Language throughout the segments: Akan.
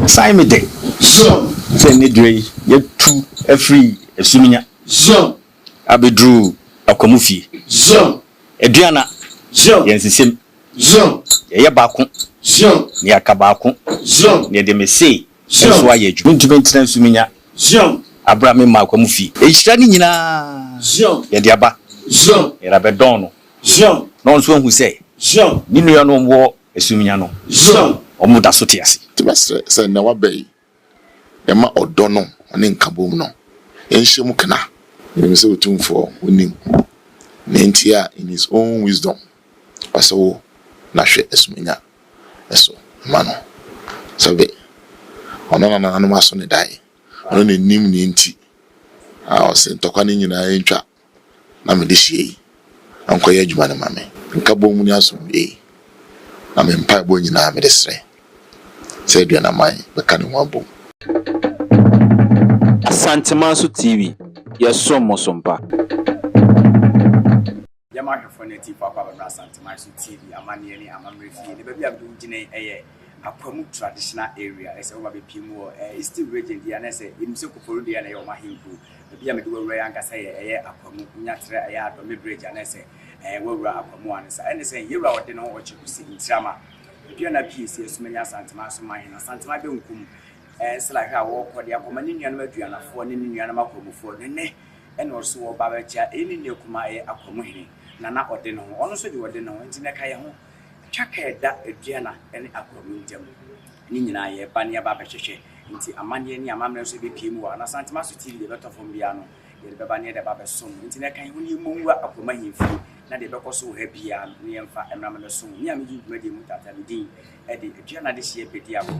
Simon Day. So, say Nidre, you two a free a suminya. So, Abedru Akwamufi. So, Aduana. So, Yensisim. So, Yabakun. So, Yakabakun. So, near the Messay. So, So, I went to maintain suminya. So, Abraham Akwamufi. Each na. So, Yadiaba. So, Yarabedono. So, no one who say. So, Ninu no war a sumiano. So, Omuda Sotiasi. Tibastre say na wabey. Yama odono ane nkabom no. Enhye mu kana. You say otumfo onim. Nentia in his own wisdom. Paso na hwe esumenya. Eso mano. Sabe. Ono na anu maso ne dai. Ono ne nim ne nti. Ah o se ntokwa ne nyina entwa. Na me de hie. Ankoye adwuma ne mame. Nkabom ni asombe. Na me mpa bo nyina me de sre. Say Aduana mai be kan ho abom. Santimanso TV. Yes, so mosompa. Yamaka for native papa Santimanso TV. Amani amamrefi. The baby abdu jine Akwamu traditional area. I say obabe pimu is still region the and say imse ko the and your mahimpu. The baby amdu we anka say Akwamu nyatre do me bridge and say wura Akwamu and say yura Odeneho Kusi Ntrama. Piana Piesie Sumenya Santimanso mahina Santima be nkum it's like I walk for the Akwamumanhene and Aduana for any Akwamu for ne and also Babacha any new Kuma Akwamumanhene Nana Odeneho also the Odeneho and Tinakaya Chaka that Aduana and Akwamumanhene Nina ye Bania Babache into Amani Amam so be Pimu and Santimanso TV the better from Biano the Babania the Babasum Tinaka you move Akwamumanhene na de beko so happy ya ne mfa emramana so ni am ji dwuma de mutata medin e de Aduana de hie pedi akọ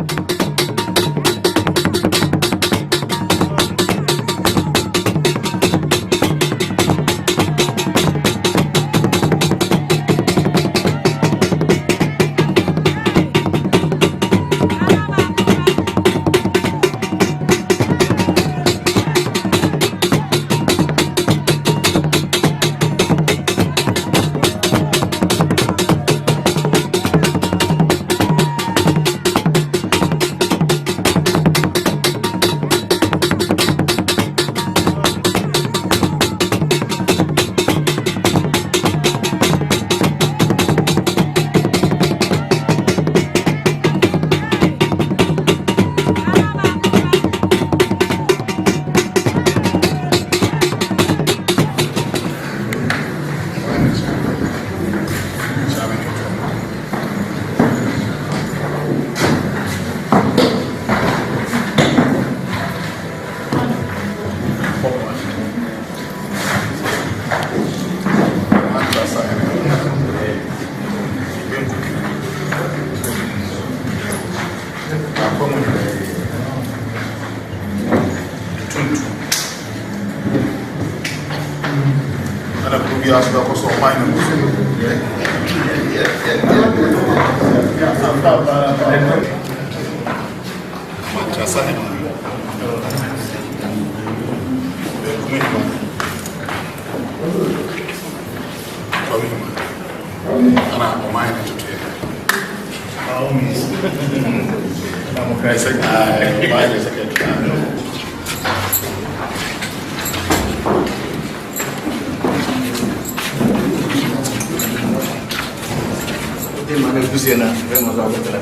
Kusi na vemos algo de la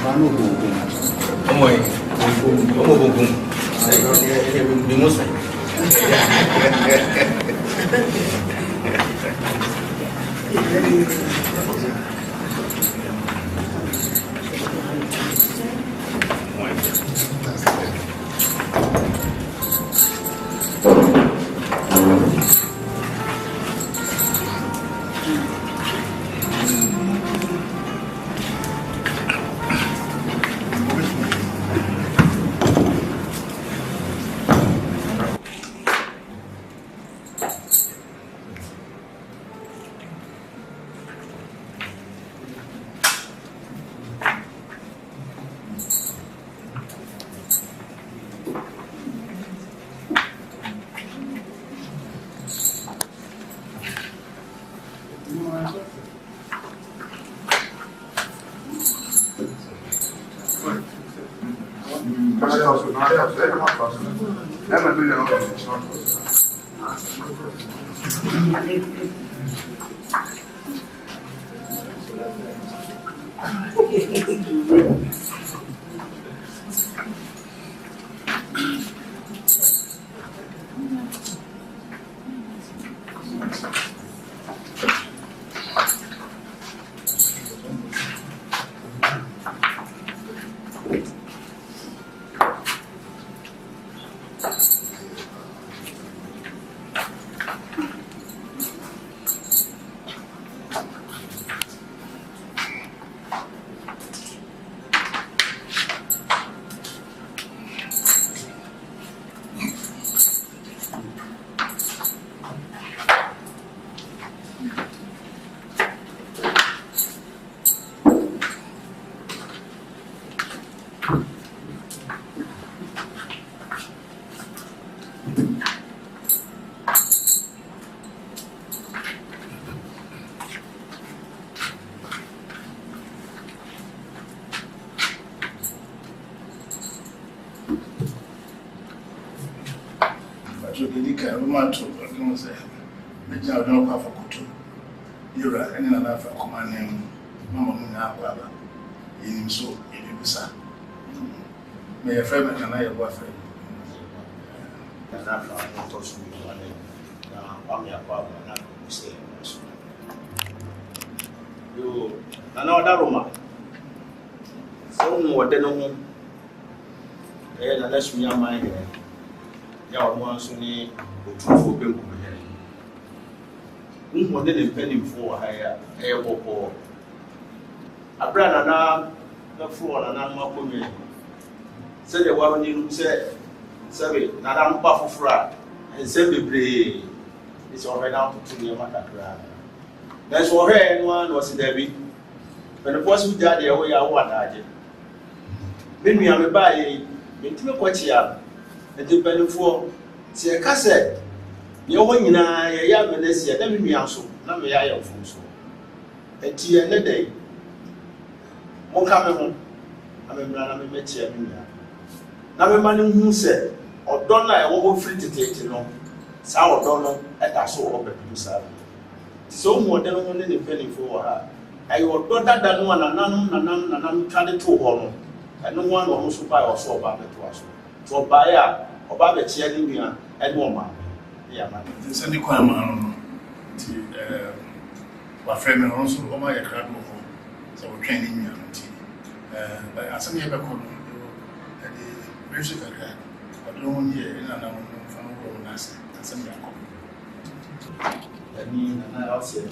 mano como é como bum vimos Akoto. You're any other Akwamumanhene, Mama Baba. In so, in the sun. May a friend and I have boyfriend. And I'm not touching me one day. Now, I'm your father, and I'm going to say, you another woman. So, what then? And unless we are my head, you are once only for people. More than a penny for higher air or a brand and arm, the floor and I'm up with me. Said the woman you said, sorry, Madame Buffo and send me play. It's already out to your mother. That's for her, and one was in Debbie. When the person died, the way I want. Then we are by into a quatia and depending for say a cassette. You when you know, you have this year, let me answer. Let me hear from so. A tea and a day. More coming home. I'm a man, I'm a métier. Now, a man who said, or don't lie, over free to take you know. Sour don't know at a so open to serve. So more than one independent for her. I will do that than one and none trying to hold. And no one will also buy or so about it to us. For buyer or Baba cheering and woman. This is the Kwafo to Waframe also over my crowd. So we're training me on tea. But as I'm here, the music I had, but no one here in another one as some young. I mean, and I'll say,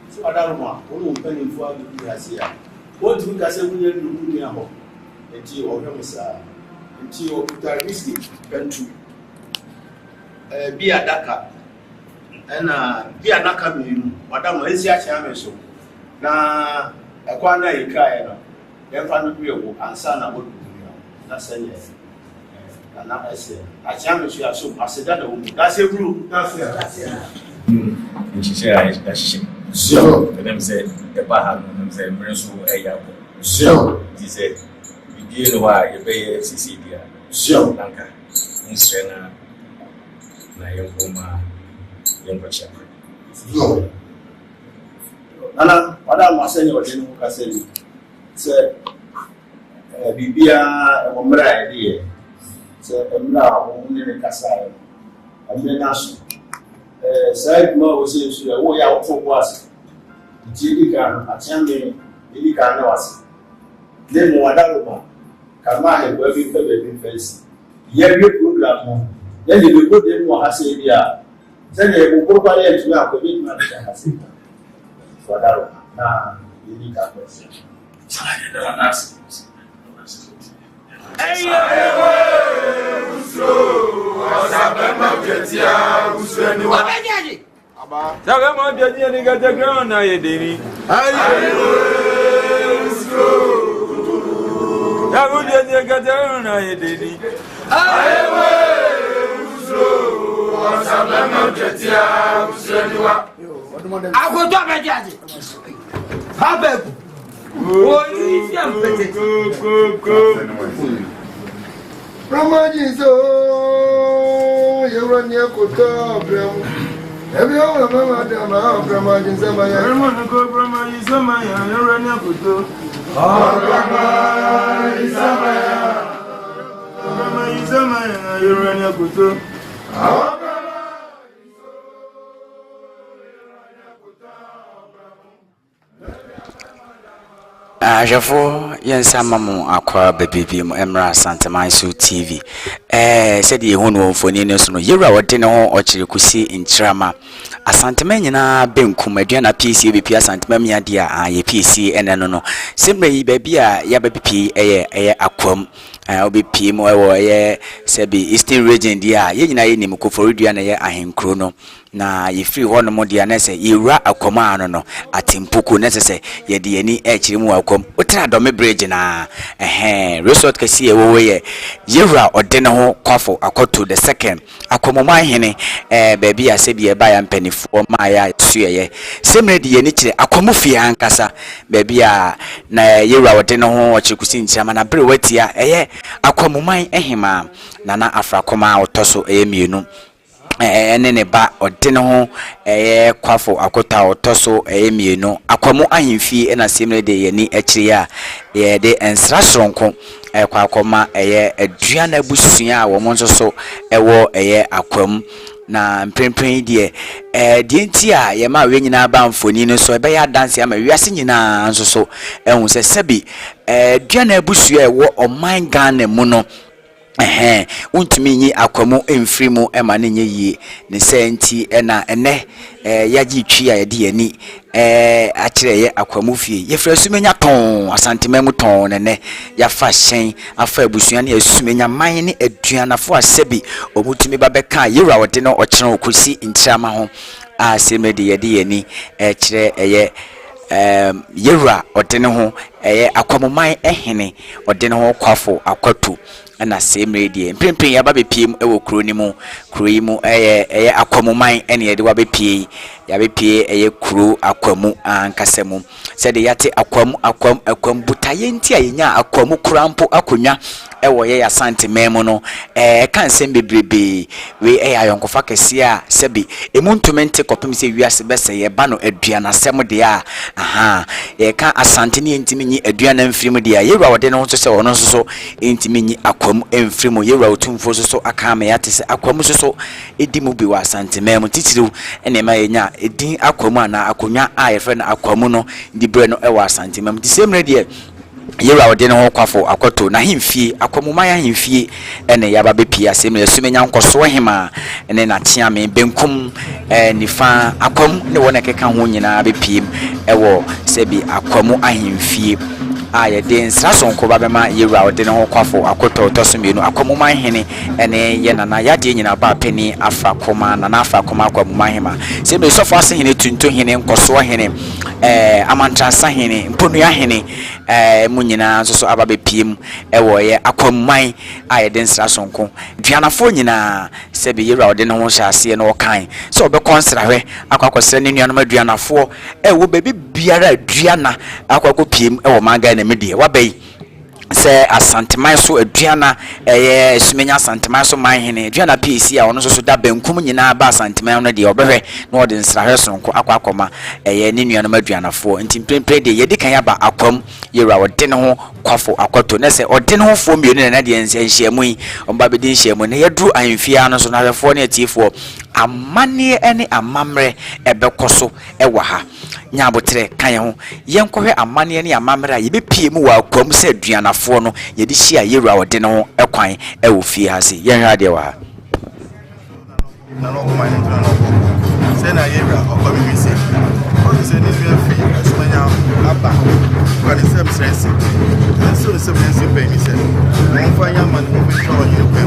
so I don't want one penny for you as here. What do you say? We do me a home. A tea or Ramasa, and tea or whiskey, country. Be a Daka and be a Naka, Madame Asia Chameso. Now, a corner in Kaya, then found real and son of wood. That's a yes. And now I say, I challenge you so I said that that's a rule. That's it. And she said, So, them said, the Baham said, Merso, a yap. So, He said, you know why you pay Cecilia. So, Lanka, Insena. Na yongoma yongwacha so. Nana, madam Maseni Odeneho Kaseni. Say, Bibia, Omra idea. Say, Emla, Omuni Kasai. Amenasu. Said Mo was in a way out for was. Jilikan, Achami, Ilikan was. Then Moadaloma, Kamah, working for the face. Yet you program. Then you put in more Hasadia. Then you will go by to our commitment to Hasida. For that, now you need that person. Akoto abejaji. Habebu. Oh, you am pete. Brahmajizo, you run your Akoto, Bram. Every hour, Mamma, Brahmajizo, my Ramon, go Brahmajizo, my you run your Akoto. Oh, Brahmajizo, my you run your Akoto. Oh, Jafo yensa mamu akwa bebibi mu emra Santamaisu TV said ye hunu mfoni ne so no yewra wode ne ho Okyere Kusi Ntrama asantema nyina benkum aduana Piesie bepi asantema miade a ye Piesie ene no semre yi baby a ya bepi eye akwam obepi mu ewo eye sebi Eastern region dia ye nyina ye nim koforidua na ye ahenkro no na ye free ho no mo dia na se yewra akwama ano no atimpuku na se ye de ani Akyere mu akwam utra do me bridge na resort kasi ewo ye yewra Odeneho Kwafo Akoto the second Akwamumanhene baby a sebi e ba ya mpanifo ma ya suye semre de ye ni kire akwamufie ankasa baby a na yewra Odeneho Okyere Kusi Ntrama na bre watia Akwamuman ehima nana afrakoma otoso mienu ene ne ba Odeneho Kwafo Akota otoso mienu akwamu ahemfie na semre de ye ni Akyere a ye de ensra soronko kwakoma aduana busua a wo monso so ewo akwam na mprempren die nti a ye ma we nyina ba mfoni no so ebe ya dance ama wiase nyina nso so ehun se sebi aduana busua ewo oman Ghana mu no untumi nyi akwamu emfiri mu ema ne nye yie ne senti na ene yaji twi a ye de ani Akyere ye akwamu fie ye fra sumenya ton asantema mu ton ne ya fa hyen afa abusua ne asumenya man ne aduana fo asebi omutumi ba beka yewra wode no Okyere Kusi Ntrama ho a semedi ye de ani Akyere yewra Odeneho akwamuman ehene Odeneho Kwafo Akoto na semre die mprempren ya ba bepiem ewo kuro ni mu kuro yi mu akwamuman ene ye de wa bepie ya bepie kuro akwamu ankasemu se de yate akwam butaye nti ayenya akwamu kurampo akonwa ewo ye ya santememu no kan sem bebrebe we ayonkofa kese a sebi emuntumente kopem se wiase bese ye ba no aduana sem de a ye kan asante ne ntimi nyi aduana mfirim de a yewra wode no so se wono so ntimi nyi akwamu emfirim yewra otumfo so akama yate se akwamu so edimu bi wa santememu titiriw ene ma yenya edin akwamu ana akonwa a ye fe na akwamu no ndi bre no ewa santememu di semre de yewra Odeneho Kwafo Akoto na himfie akwamuman ahemfie ene yaba bepia semre asumenya nkoso hema ene na tiame benkum nifa akwam ne wona keka ho nyina bepiem ewo sebi akwamu ahemfie aye den srasonko babema yewra Odeneho Kwafo Akoto tosomienu Akwamumanhene ene ye nana yade nyina ba peni afrakoma na afrakoma Akwamumanhema semre sofo asehene tunto hene nkoso hene amantrasa hene mponua hene munyina so ababepiem ewo ye akwamuman aye den srasonko duanafo nyina sebi yewra Odeneho hyase no kan so obekonsra hwe akwakosra ne nuanom aduanafo ewo bebi biara aduana akwakopiem ewo manga na medie wabai se Asantamaiso aduana sumenya Asantamaiso manhene aduana Piesie a ono so da benkum nyina ba Asantamai no de obehwe na ode nsrahwe sonko akwakoma ne nuanom aduanafo ntimpempre de yedi kan yaba akwam yewra Odeneho Kwafo Akoto na se Odeneho fo mienu na de nhyiamu yi omba bedi nhyiamu na yedru anfia no so na hwefo ne atifo amane ene amamre ebekoso ewa ha nyabotre kan ho yenkohwe amane ene amamre a yebepie mu wa akwam se aduanafo no yedi hia yewra Odeneho ekwan ewo fie ha se yenhwa de wa ha na no kuma ni na no se na yewra okwam mi se o se ni bi afi asumanya aba kwa ni sem stress so se men se pe ni se mo fa nya man mo fi tro ni ko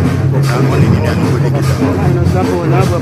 na mo ni ni na no de kita no sapo na ba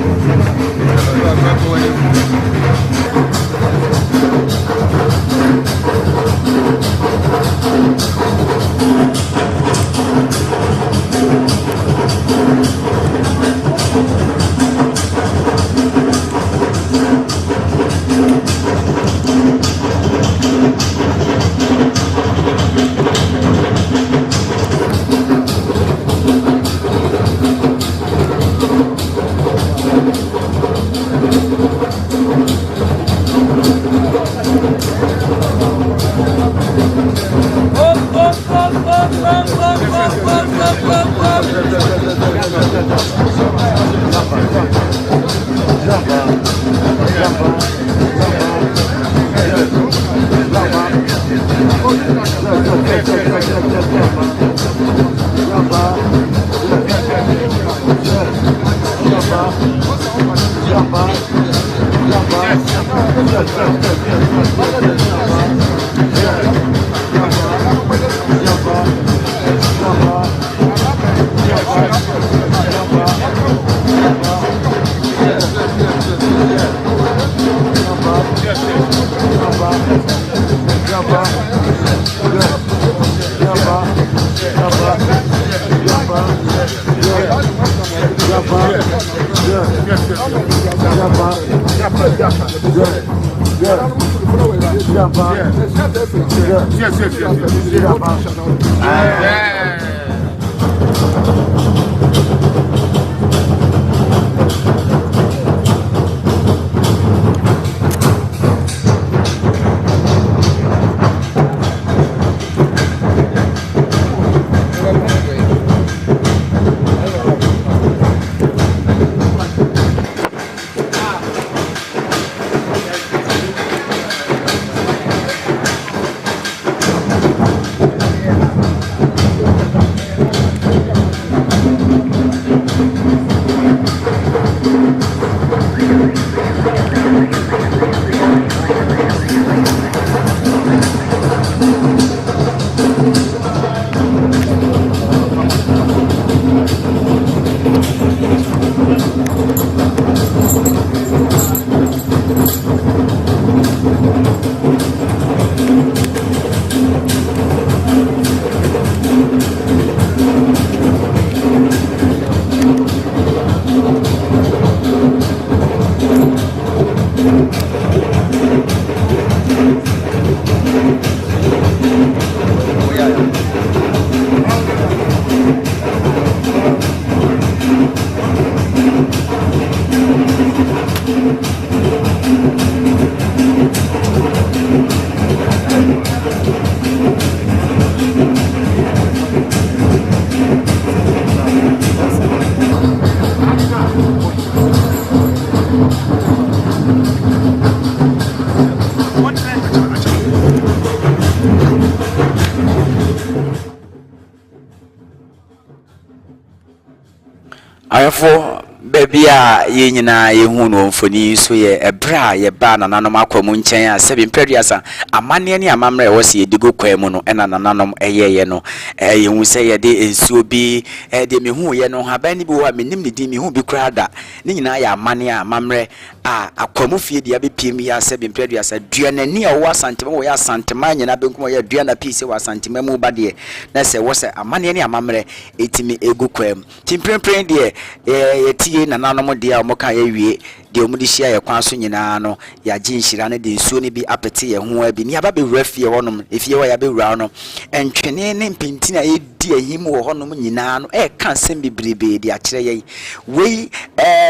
Ayafo baby a ye nyina ye hu no mfoni so ye ebra ye ba nananom akwamu nchen a sebi mpredua amane ne amamre wo se yedigo kwamu no ena nananom eyeye no ye hu se ye de ensuo bi de me hu ye no haban ni bi wo menim ne di me hu bi krada ne nyina ya amane a amamre a akwamu fie dia be piem ya sebi mpredua duanani a wo asantema wo ya asantema nyina benkum ye duana Piesie wo asantema mu ba de na se wo se amane ne amamre etimi egu kwamu timprempren de ye nananom dia omoka ye wie de omudi hia ye kwan so nyina no ya gi nhira ne de nsuo ne bi apete ye ho abi ni aba be wura fie wonom efie wo ya be wura no entwene ne mpinti na ye di ahim wo honom nyina no kan sem bibrebe de akire ye wei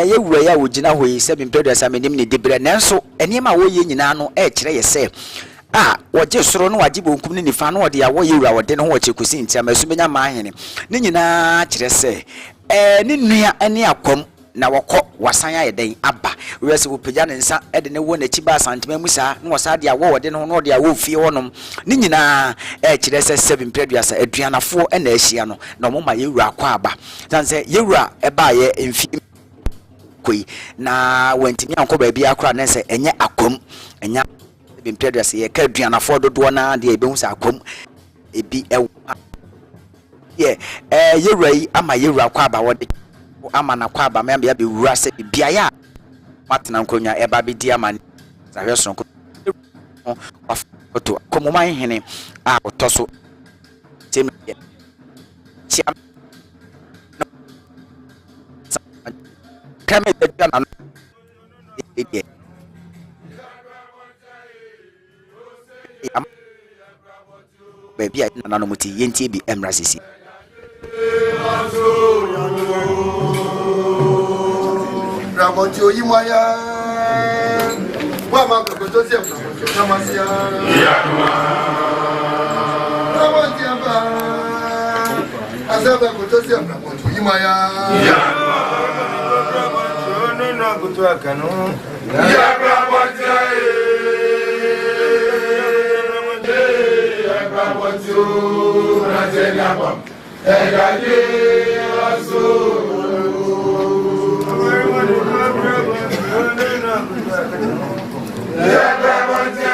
ye wura ya wo gina hoyi se bimpedo asa menim ne debre nanso enema wo ye nyina no kire ye se waje soro no waje bonkum ne nifa no wode ya wo ye wura wode no ho wache Kusi Ntrama asumenya mahene ne nyina kire se ne nua ene akom na wokọ wasan ayeden aba wese wo pagya ne nsa de ne wo na chiba santema mu saa na wasa de awo wode no no de awo fie wonom ne nyina kire se 7 preduasa aduanafo na ahia no na mo ma yewura akọ aba sanse yewura eba ye emfi koi na wantimi anko ba bia akora na se enye akom enya 7 preduasa ye ka aduanafo dodo na de ebehu sa akom ebi yewura yi ama yewura akọ aba wode ama na kwa aba me be wura se bia ya matena nkonya eba be di ama zahwe sonko Akoto Akwamumanhene a otoso tem chiam kame de na baby a na no muti yentie bi emrasisi Ramonti oyimaya wa makoto se Ntrama sia Ramonti aba Asaba kutosi abramonto yimaya. Ya no kutoa kanu. Ya abramonto abramonto na tenya bam. Egaje aso. Ya abramonto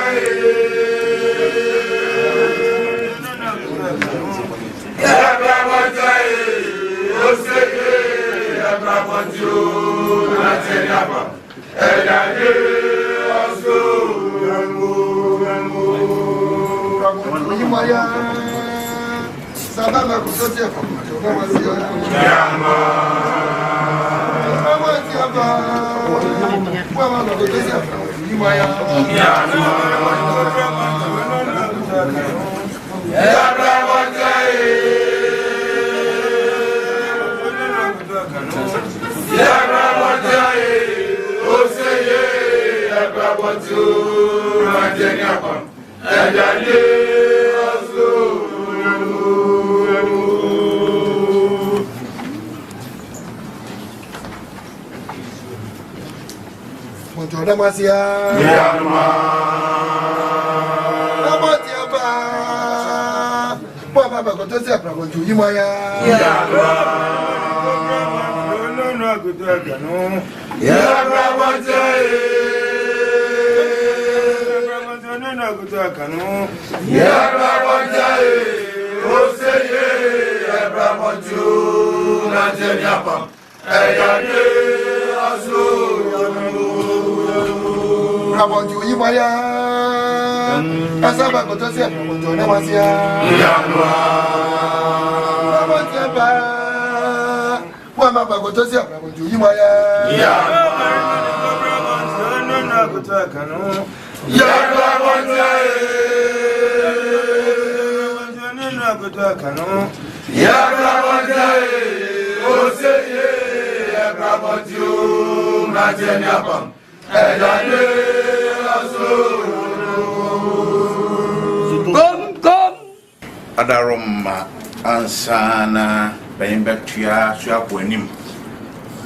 Adaroma ansana bayimbatua suapoanim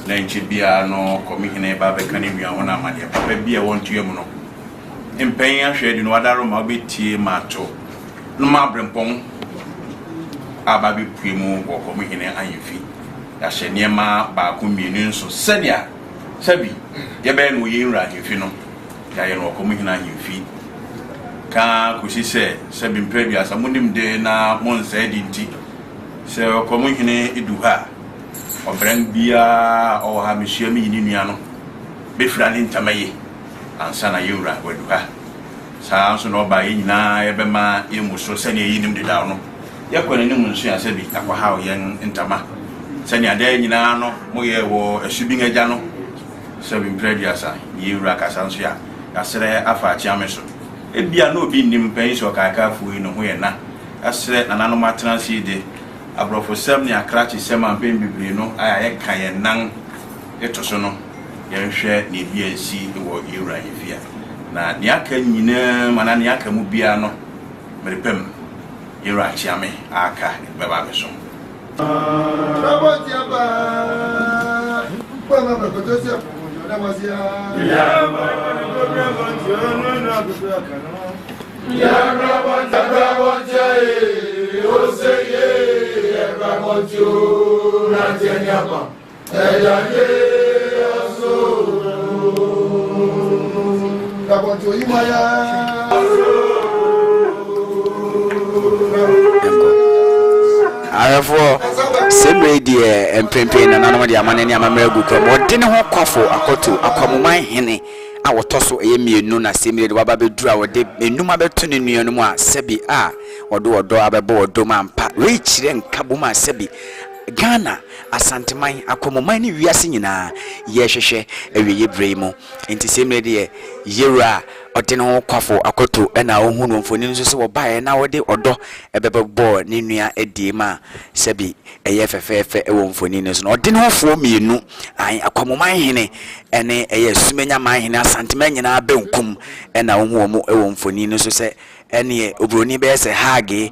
na nchibia no komihene ba bekane nua wona amade papa bia wontua mu no empen ahwedi no adaroma obetie mato no mabrempon aba bepue mu wo komihene ayefi ya hyenema ba ko mienu nso sedia sabi ye be no yinra ayefi no ya ye no komihene ayefi ka Kusi se bimpre bia samunim de na monsa edinti se Akwamumanhene eduha obran bia o ha mehia mi ni nua no be fira ni ntamaye ansa na yewura waduha sa anso no ba yina ye be ma yemuso se ne yinim de dawo no ye kwani ni munso ya se bi akwa ha yen ntama se ne ade nyina no mo ye wo asubin agya no se bimpre bia sa yewura kasanso ya asere afa chiameso ebia no obi nim penso kaka fuyi no ho ye na asre nananom atransi de abrofo sem ne akrachi sem ampen bibiri no aya ye kan ye nan etoso no ye hwe ne bia nsi wo yewura yefia na ne aka nyina mana ne aka mu bia no merepem yewura chiame aka beba beso Arafo semre die empempe na nanom de amane ne amamragu kro Odeneho Kwafo Akoto Akwamumanhene a wotoso eyemienu na semre de waba bedura wode enum abeto ne nuanu mu a sebi a wodo abebo wodo mampa rechire nkaboma sebi Ghana asanteman Akwamumanhene wiase nyina ye hwehwe awiye bremu enti semre de yewura Odeneho Kwafo Akoto na ohunu mfoni nso se wo bae na wode odo ebebebo ne nua ediema sebi eye fefefe ewo mfoni nso na Odeneho fo mienu an Akwamumanhene ene eye sumenya manhene asanteman nyina benkum na ohunu mu ewo mfoni nso se ene obroni be se hage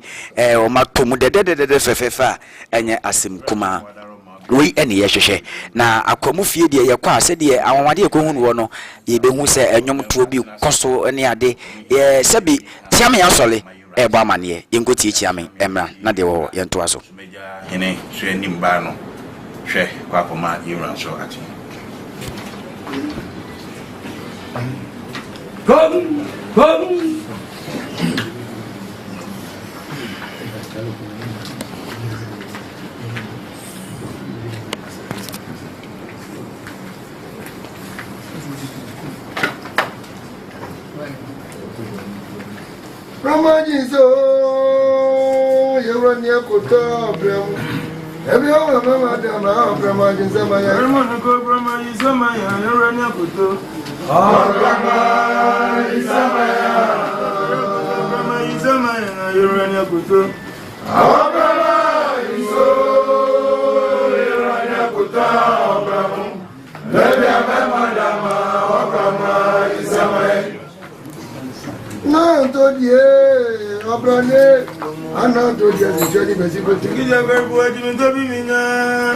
o matom de fefefa enye asem kuma we ene ye hwehwe na akwamu fie de ye kwa se de awamade ko hunu wo no ye be hu se enyom to bi koso ene ade ye se bi tiam ya sole e bo amane ye ngoti chiame emra na de wo ye nto aso hene hwe nimba no hwe Kwafo ma yura so ati Come. Ramajizo, you're near Akoto, Bram. Every hour, Mamma, Dama, Ramajizo, my Herman, go Ramajizo, my you're near Akoto. You're near Akoto. No, to ye, Abrane, I know to just journey, but you could give a very good to be me now.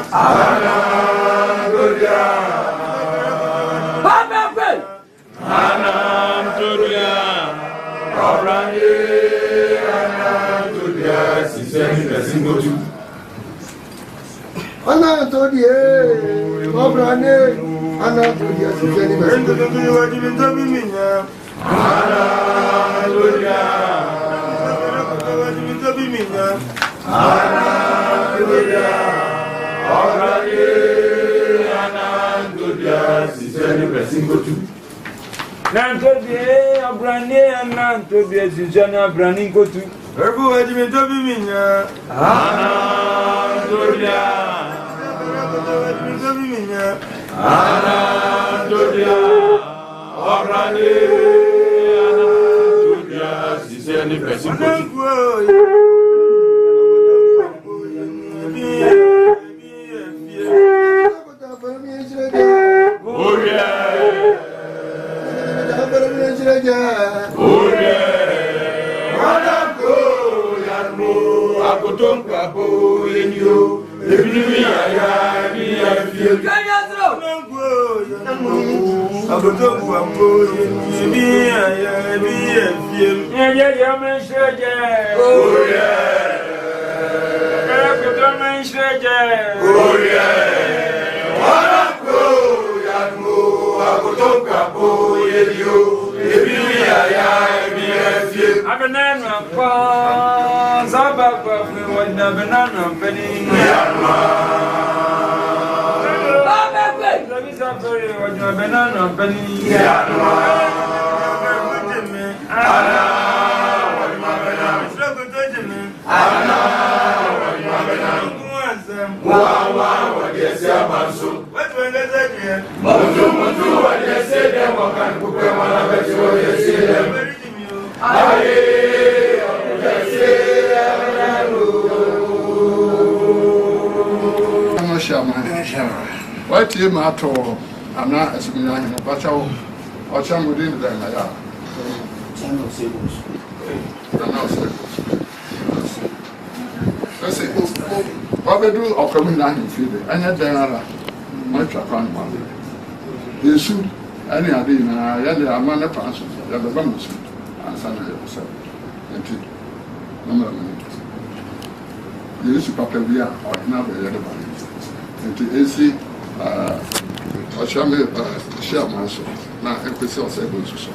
What you matter? I'm not as we are in a battle or some within them. Let's say, what we do or coming down in field, and yet there are much upon one. They shoot any idea, and they are man of answers, they have the bamboo suit, and Sunday yourself. No minutes. You used to papa we are or never the other body. And to AC, or shall me share my soul. Now, if we sell able to so.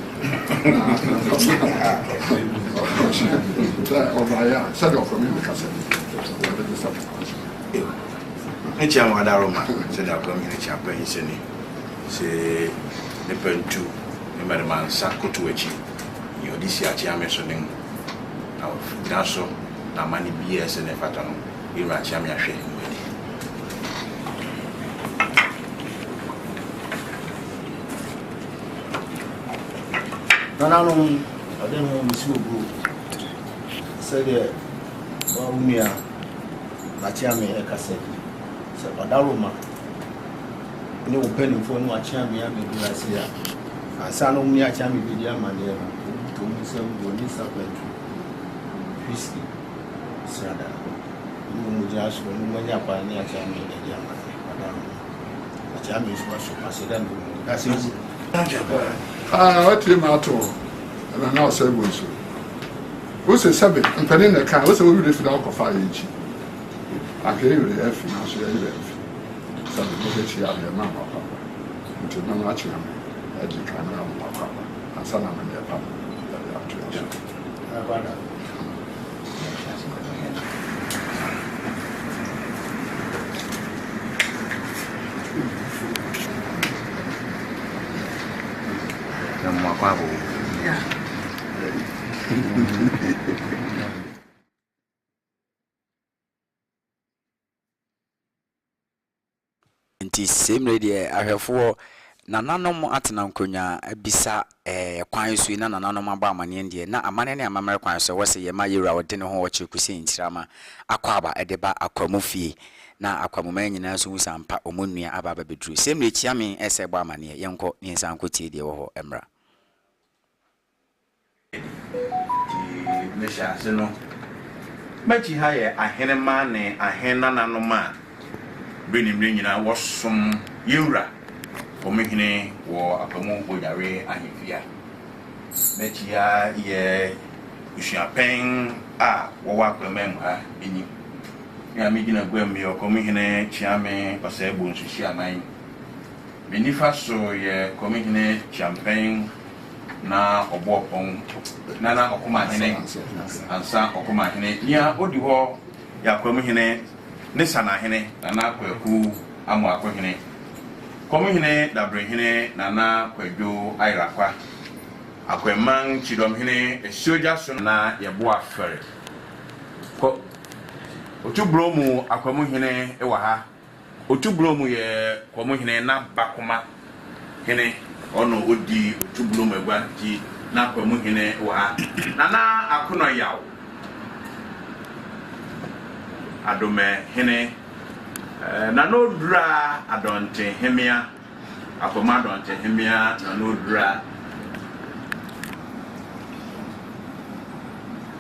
Or by set off from in the cassette. Ntia mwada Roma se da community champagne seni se ne pentu ne merman sakoto echi ni odisi achi amesonen na daso na mani BS ne fatano ira achi ame ahwe nwedi nanano Odeneho misibu se de wa umia achi ame ekase Odaroma ni open for no achami ya be do ase ya asa no mu ya achami be dia mane to mu se go ni supplement Piesie Srada. Mujash, Mujapa, near Chami, the German. The Chami is much than that's easy. What you matter? And I now say, what's a subject? And Penny in the car, what's a little bit of fire each? I gave you the F, now she gave F. Something she had your mamma, papa. Until no much, I did kind of papa. And son of my papa. Nti same lady ahwefo nananom atena nkonya abisa kwan so na nananom aba amane ndie na amane ne amamere kwan so wose ye ma yewura Odeneho Okyere Kusi Ntrama akwaba edeba Akwamufie na Akwamumanhene so wusampa omonua aba bedru same le chiame ese gba amane yenko ne nsanko tie die wo ho emra ne sha no machi ha ye ahene ma ne ahena nanom a benimre nyina wosom yewura Omehine wo apamu onyare ahifia mechia ye usuapen a wo wa kwamem ha eni ya megina gwam ye komehine chiame pasebu nsushi aman benifa so ye komehine champagne na obopon na Okomanhene ansa Okomanhene ya odi ho ya kwamehine ne sanahene na kwaku amu akwahene Komehine Dabrehine Nana Kwejo Airakwa Akwemang Chidomhine Esoja Sona Yeboa Fere Ko Otubromu Akwamuhine Ewaha Otubromu ye Kwamuhine na Bakuma Hine Ono Odi Otubromu Egwanti na Kwamuhine Ewaha Nana Akuno Yaw Adome Hine na no dra adonte hemia akoma adonte hemia na no dra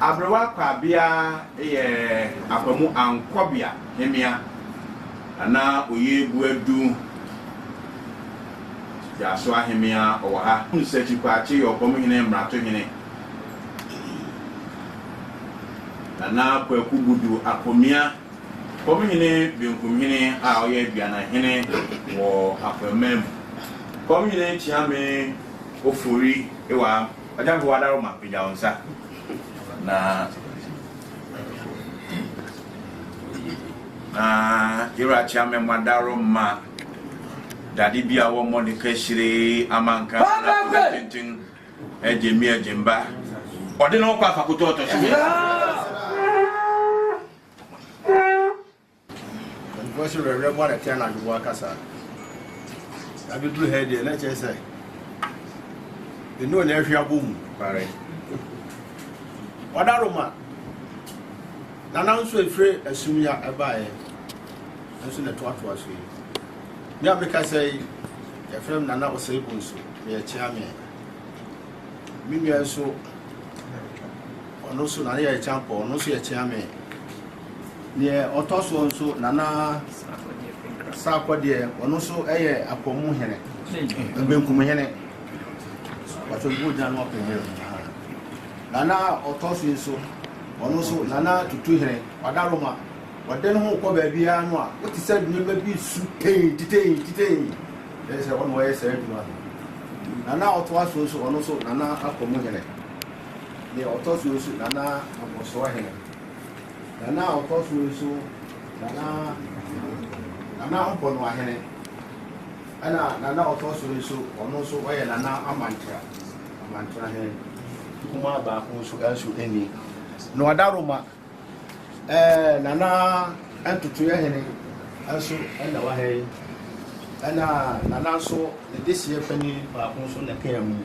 abrewa kwa bia akwamu ankobia hemia na oyebu adu ya so ahemia owaha nsechi kwa chi Okomuhene mrato hene na kwaku budu akomia Komehine Binkumhene a oye biana hene wo afemem Komehine chiame ofori ewa ajango wadaro mapeja onsa na ira chiame madaro ma dadi bia wo modika shire amanka na tentin ejemi ejemba Odeneho kwa Akoto to What's your red water can I walk outside? I will do head there, let's just say. You know, there's your boom, Barry. What are you, man? I'm so afraid as soon as I buy as soon as what was we. Yeah, because I a friend Nana was able to be a chairman. Mimi also, or no sooner a champ or no see a chairman. Near Otoso so Nana Sakwa dear, or also a Akwamumanhene, and Binkumhene. But a good and open here. Nana Otoso so, or also Nana to 200, Wadaroma, but then who come baby anwa. What he said, never be detain. There's a one way said one. Nana Otoso so, and also Nana Akwamumanhene. The Otoso so Nana Akwamumanhene. Nana Okosu so Nana Oponwahene Nana Okosu so ono so why Nana Amantra he kuma ba ko so asu eni no adaroma Nana antutu ya hene asu na wa he Nana so this year pani ba ko so na kayamu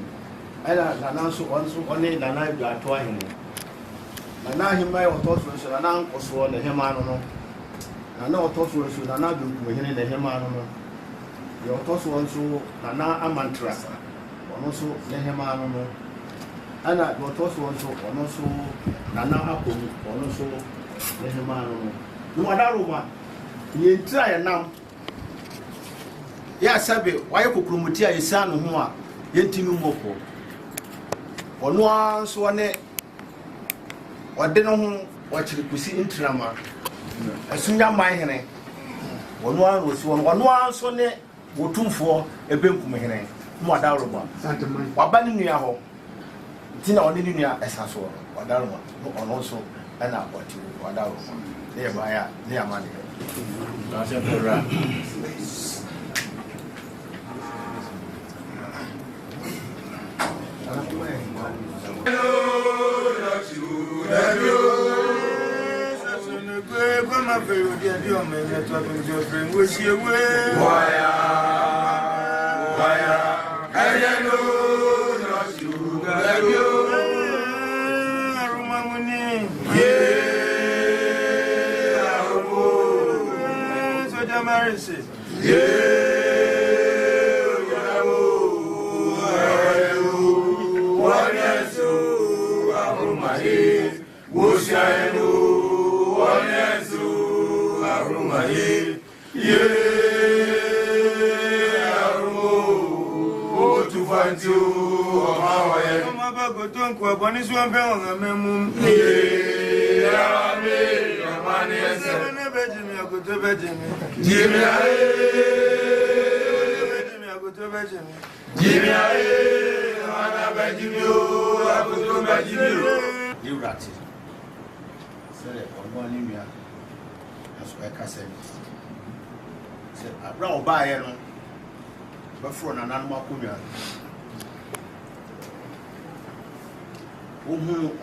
Nana so only Nana bi ato ahene Nana himai Otoso so Nana nkoso na hema no Nana Otoso so Nana Binkumhene na hema no Yo Otoso so Nana Amantra ono so na hema no ana wɔtɔ so nso ɔno nso nana akɔmu ɔno nso ne hema no wadaroma yɛntira yɛ nam yɛ asɛbe wayɛ kokromoti a yɛsia no ho a yɛntimi mmɔkɔ ɔno ara nso ɔne ɔde no ho wɔkyere Kusi Ntrama ɛsunya manhene ɔno ara no si ɔno ara nso ne wɔtumfoɔ ɛbɛnkum hene wadaroma waba ne nua hɔ tina ɔne ne nua ɛsa so wadaroma ɔno nso ɛna ɔte wadaroma ne yɛ baya ne yɛ amane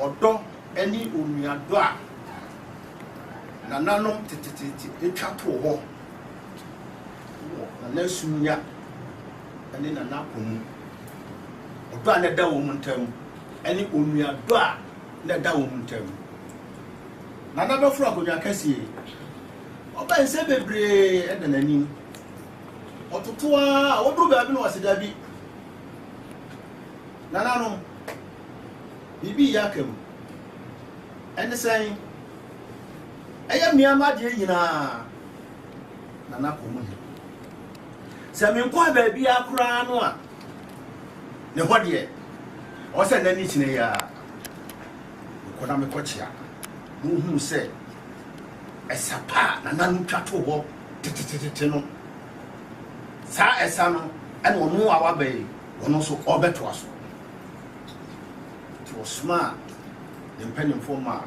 Odo any unuado a nananom tetete etwa to ho na nasunya ene nanakomu odo a na da wo muntam any unuado a na da wo muntam nana be fura akonya kase oba nse bebre e da nanim ototo a oduru ba bi no waseda bi nananom bibi yakem ene sen eya miama de nyina nana komu se me nkwa ba bi akura no a ne hode o se nani kine ya ko na me kochia no hu se esapa nana no twato ho titititi no sa esa no ene ono awa bai ono so obeto aso smart the penny for ma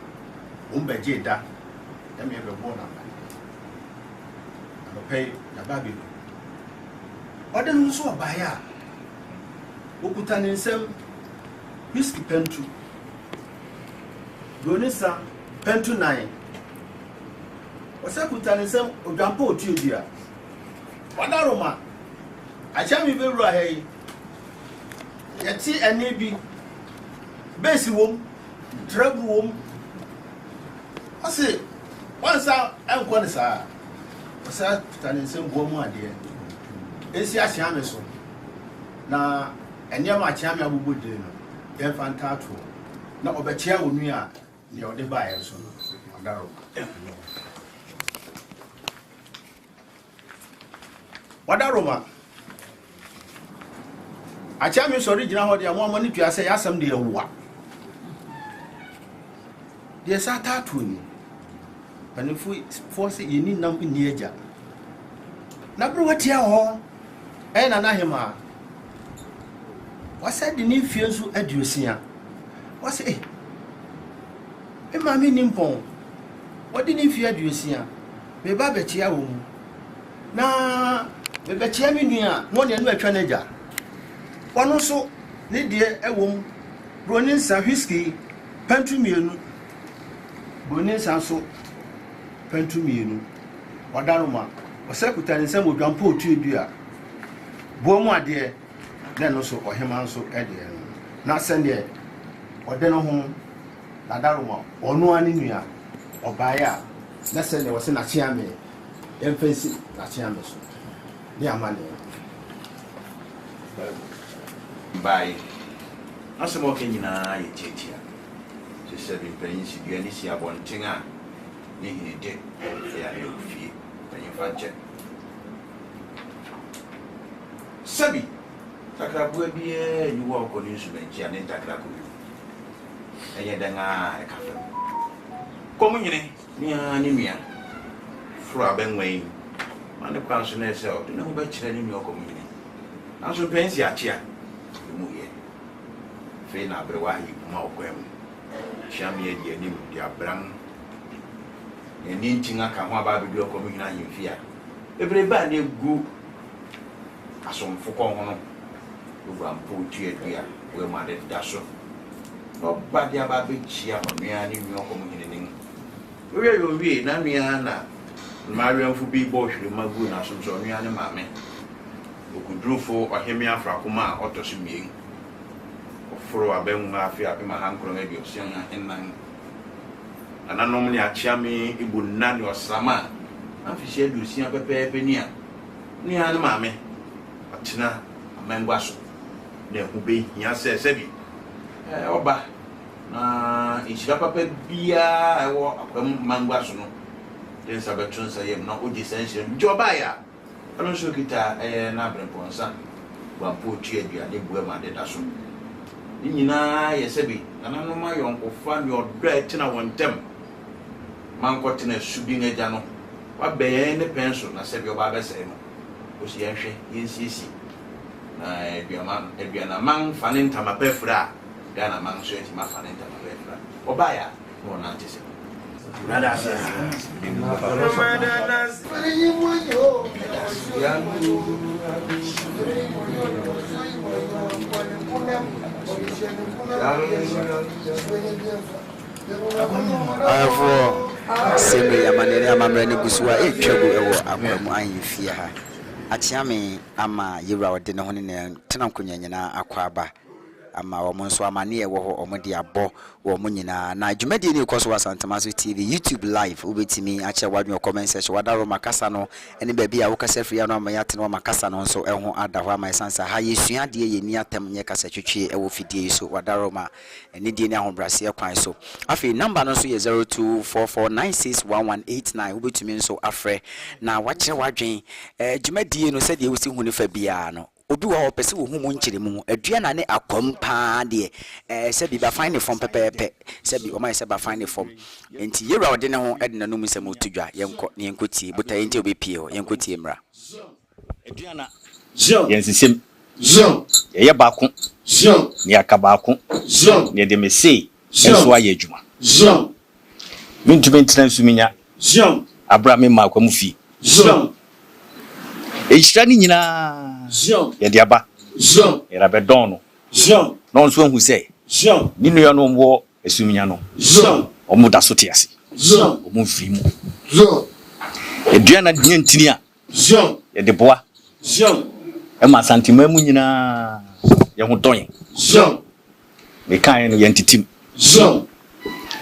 umbeje da dem ebe bo na no pay na baby ode no so obaya okuta ne nsem whisky pentu donisa pentu 9 osekuta ne nsem odwampa otuodua wadaroma achami beru ahai yeti ene bi Besi wom, trouble wom. I say, once I am going to say, I said, standing some woman, dear. It's your shameso. Now, and you're my champion who would do. You're fantastic. Now, over chair with me, you're the buyer. So, what aroma? I tell you, sorry, you know what? I want money to say, ask some dear what. Yes, I thought to me. And if we force it, you need not be near Jack. Now, what you are, and Anahima. What said the new fields who address here? What's it? A mammy nimpon. What didn't you fear you see? Be Babbetia womb. Now, the Betiamia, one and my teenager. One also, Lydia, a womb, running some whiskey, pentumian. Bonin sanso pentumienu wadaroma osekuta nsem odwampa otuodua bomu ade na no so ohema nso ede na sende ode no ho nadaroma onu ani nua obaya na sende wose na chiame emfensi na chiame so ni amane bye asɛm ɔka nyinaa yɛ tiatia sɛ sɛ mpanyin si dua ne si abɔnten a ne hene de ɛyɛ ayɛ fie mpanyimfa nkyɛ sɛbi takraboa biara ni wɔ ɔkɔ ne nsumankyi a ne ntakra kɔ ɛyɛ dɛn a ɛka fam kɔm nyene nea ne nua foro abɛnwa yi ma ne kwan so na ɛsɛ ɔde ne ho bɛkyerɛ ne nua ɔkɔm nyene nanso mpɛn si akye a ɛmu yɛ fei na aberewa ayi kuma ɔkwan mu hyia me adi anim de abram ɛni ntin aka ho aba abɛdu ɔkɔm nyene ahemfi a ɛberɛ ba ne gu asomfo kɔ ho no ɔwura mpo tuadua wɔamu ade da so ba dia ba be chia nua ne nua ko mu hene we yo wie na nua na mariam fu bi bo hwere magu na so so nua ne maame okudrufo ohemi afrakoma a otoso mien oforo abenwu afi apema hankro na bi osian ennan ananom ne achia me ibu nna ne osama afihye du sia pepepe nia nua ne maame atena amengwa so ne hu be hia se bi oba na ishira papa bia ewo Akwamumanhene so no den sabetun sayem na oji sense joba ya ono so kita na bremponsa wa potu adua ne bua ma de da so ni nyina yesebi nananom ma yonkofa ne odra etina wontem mankote na subi ngeja no wa beye ne penso na sebi oba bese no osi yenhwe yensisi na eduana man fane ntama pefra Ghana man so enti ma fane ntama pefra obaya no na ntese nada seme ya manere amamre ne gusua etwago ewo Akwamumanhene ha achiame ama yewra Odeneho ne tenam kunyanyina akwaba ama omonso amane ewo ho omode abo wo munyina na dwumadi ne koso wasantamaso TV YouTube live ubetimi ache wadwe comment section wadaro makasa no ene baabi a wokasa free no amayate no makasa no nso eho ada ho amasansa ha yesua de ye ni atam nye kasa twetwe ewo fidie so wadaro ma ene die ne ahobrase kwan so afi number no so ye 0244961189 ubetimi nso afre na wache wadwen dwumadi no se de wosi hu ne fa bia no obi wa opese wo hu mu nkyere mu aduana ne akwampa de se bi ba fine form pepepe se bi o mai se ba fine form enti yewra Odeneho edena no mu se mo tudwa yenkotie buta enti obi pie o yenkotie mra aduana yensisem ye baako ne akabako ne de mese enso aye adwuma mintumi ntena suminya abrame ma Akwamufi Ejira ni nyina ye de aba ye rabe don no no nso hu se ni no no wo esuminya no omu da so tiase omu fi mu eduana de ntini a ye de boa e ma santima mu nyina ye hu don me kan no ye ntitim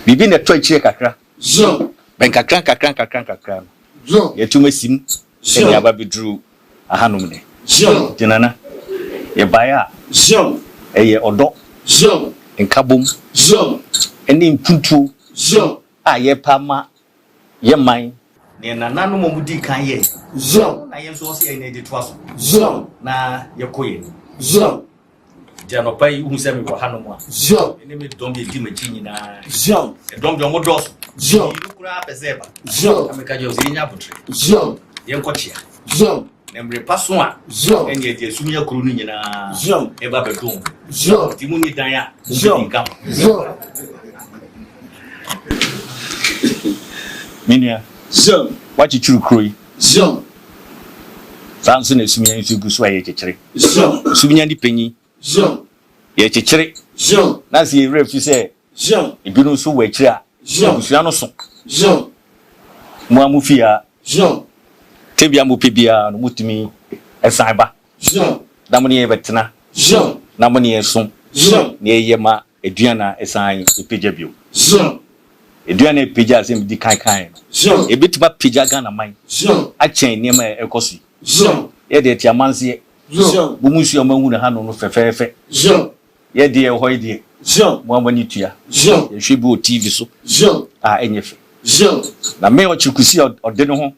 bibi ne to akire kakra ben kakra ye tumasim e ya ba bidru ahanum ne jinana ye baya eye odo nkabom eni mpuntu aye pama ye man ne nananu mo mudi kan ye na ye so se ye de twaso na ye koye jano pai umusemi ko hanum a eni me dombe di machi nyina dombe o modos kura peseba ameka je o zinya putre ye nkochia nemre paso a ene de sumia kuru no nyina e ba bedon ti mu ni dan ya nkam minia wachi churu kroi sanso na sumia nsu gusu aye kekere sumia ndi panyi ye kekere na se ye refi se ebinu so wa kire a gusua no so mu amufia tebia mo pebia no mutumi esanba damoni e betena namoni enso ne yema eduana esan epeja bio eduana epeja asem di kan ebetima peja Ghana man achen niam ekosi ye de tiamanse bu musu amahu na hanu no fefefe ye de ho de mo amani tua ye hwe bi o TV so enye fe na me o chikusi Odeneho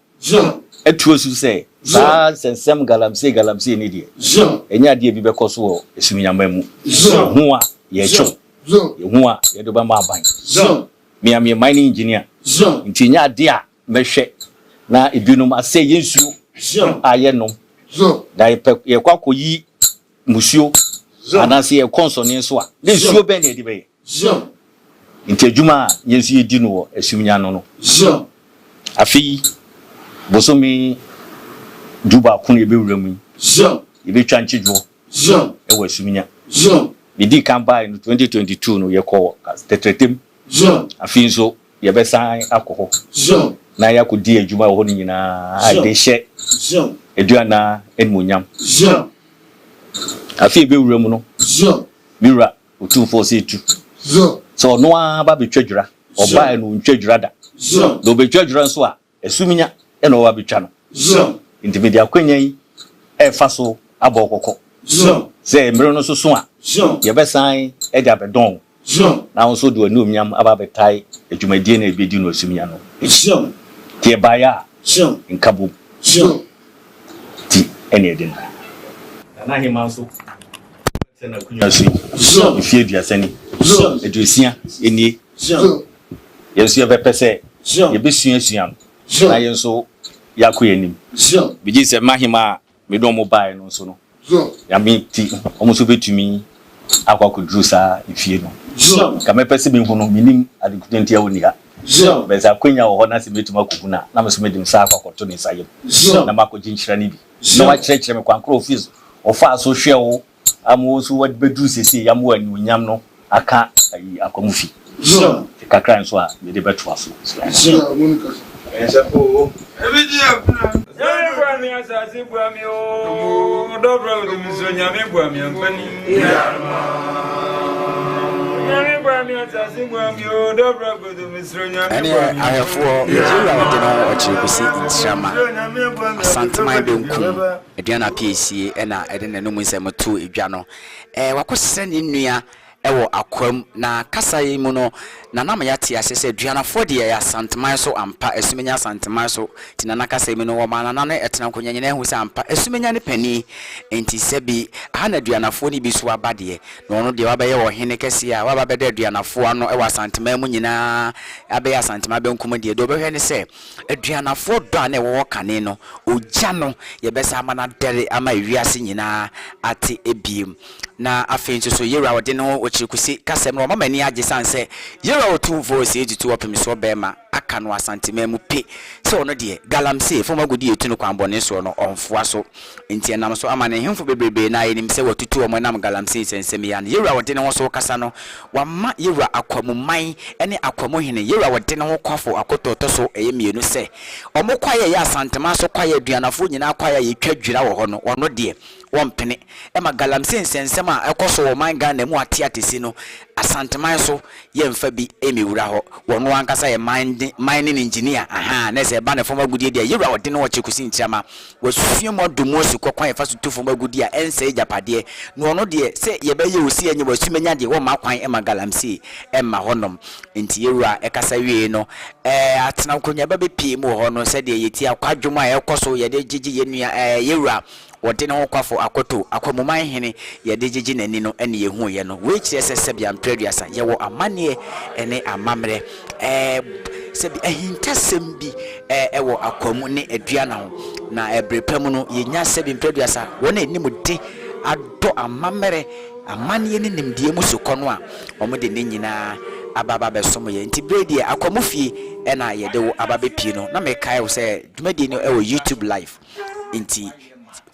etuo su say ba sensem galamse ni de enya de bi be koso wo esuminyama mu hu a ye cho hu a ye do ba ma ban me am mining engineer nti nya de a mehwe na ebinum ase yensuo aye no da ye kwakoyi musuo anase ye konsone so a le suo be na de be nti adwuma yensu ye di no wo esuminya no afi bosomi juba kun ebe wuramu ebe twanche dwo e wo esuminya bi di kamba in 2022 no ye ko tetretem afi nso ye be san akoho na ya ko di adwuma ho ni nyina ade hye Aduana enmunyam afi ebe wuramu no mira otumfo se tu so no aba betwadwura oba no ntwadwura da do betwadwura nso a esuminya e no wa betwa no intimedia kwenyen e faso abokoko ze mre no so a ye be san e dia bedon na nso do anu omnyam aba betai adwumadie na ebedi no esuminya no tie baya nkabo ti ene eden na himanso na kunya su ifie duasani edusia enie yesu ye bepese ye besuasuam na yenso yakoyenim biji se mahima medom mobile no so no ya meti omuso betumi akwakodru sa ifie no ka mepese bi hu no minim adekutenti ya woni ha beza kwenya wo na se betuma kokuna na meso medim sa akwakoto ni sayem na makoji nchira ni bi na wa kyerɛkyerɛ me kwankro office ofa so hwe wo amoso wad bedu sesi yamu ani onyam no aka ayi akwamufi kakra nso a me de beto aso Esapo. Ebidia. Yami bwami asasi bwami o dobro de misonya me bwami ampani. Yami bwami asasi bwami o dobro de misonya me bwami. Ayafo Yura Odeneho Okyere Kusi Ntrama. Asantman benkum. Aduana Piesie na edene no mu nsem to edwa no. Wakosese ne nnua ewo akwam na kasa yi mu no na nam ya ti asese aduanafo de ya santman so ampa esumenya santman so tinana kasa yi mu no wo mana na etena konyenye na hu se ampa esumenya ne pani enti sebi ha na aduanafo ni bi so abade no no de wabaye wo hene kese a waba bede aduanafo ano ewa santman mu nyina abe ya santman benkum de do behwe ne se aduanafo do na wo kane no ogya no ye besa ama na dere ama wiase nyina ate ebiem na afenso so Yura Odeneho Okyere Kusi kasem no mama ni age sanse Yura otu voice editu opemiso bema aka no asantema mu pe se ono de galamse foma gudi etu no kwambone so no onfoa so enti enam so ama ne hemfo bebrebe na yenim se watutu omo nam galamse sensem ya ne Yura Odeneho so kasa no wama Yura Akwamumanhene ene Akwamumanhene Yura Odeneho Kwafo Akoto to so eyemienu se omo kwaye ya asantema so kwaye aduanafo nyina kwaye yetwadwira wo ho no ono de wompene ema galamse sensem a ekoso wo man Ghana mu atiatesi no asantman so yemfa bi emiwura ho wono ankasa ye mining engineer na se ba ne foma gudie dia Yura Odeneho Okyere Kusi Ntrama wasufie modomo si kokwan ye faso tu foma gudie a ense japade no ono de se ye be ye osi enye wasumenya de wo makwan ema galamse ema honom enti Yura ekasa wie no atena konya ba be pie mu ho no se de yeti akwadwoma a ekoso ye de gigi ye nua Yura Odeneho Kwafo Akoto Akwamumanhene ye de gigi nani no ene ye hu ye no we kire se bia mpraduasa ye wo amane ene amamre sebi ahintasem bi ewo akwamu ne aduana ho na ebrepam no ye nya sebi mpraduasa wona enim de ado amamre amane ne nimdie mu sokono a omo de ne nyina ababa besom ye nti bredi akwamufie ena ye de wo ababe pie no na me kai wo se dwumadi no ewo YouTube live nti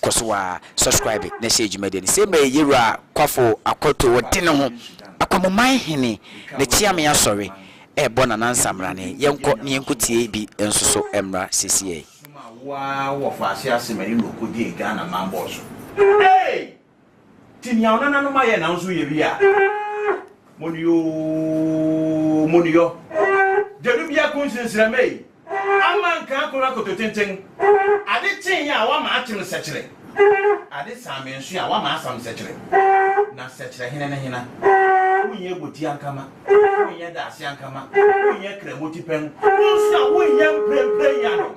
koswa subscribe na share dwumadi ni se me Yura Kwafo Akoto Odeneho Akwamumanhene ne chiame asori bona nansamrane yenko ne yenkutie bi ensoso emra cca wa wo faase asemani no kodi Ghana mambo so hey tinya onana no maye na nso ye bia moniyo deru bia konsinsira mei amanka akora kototenten ade tin ya wa ma akyem sekere ade samensu ya wa ma asam sekere na setre hene ne hena wonye goti ankama wonye daase ankama wonye kremoti pen wonsa wonye mprempre yano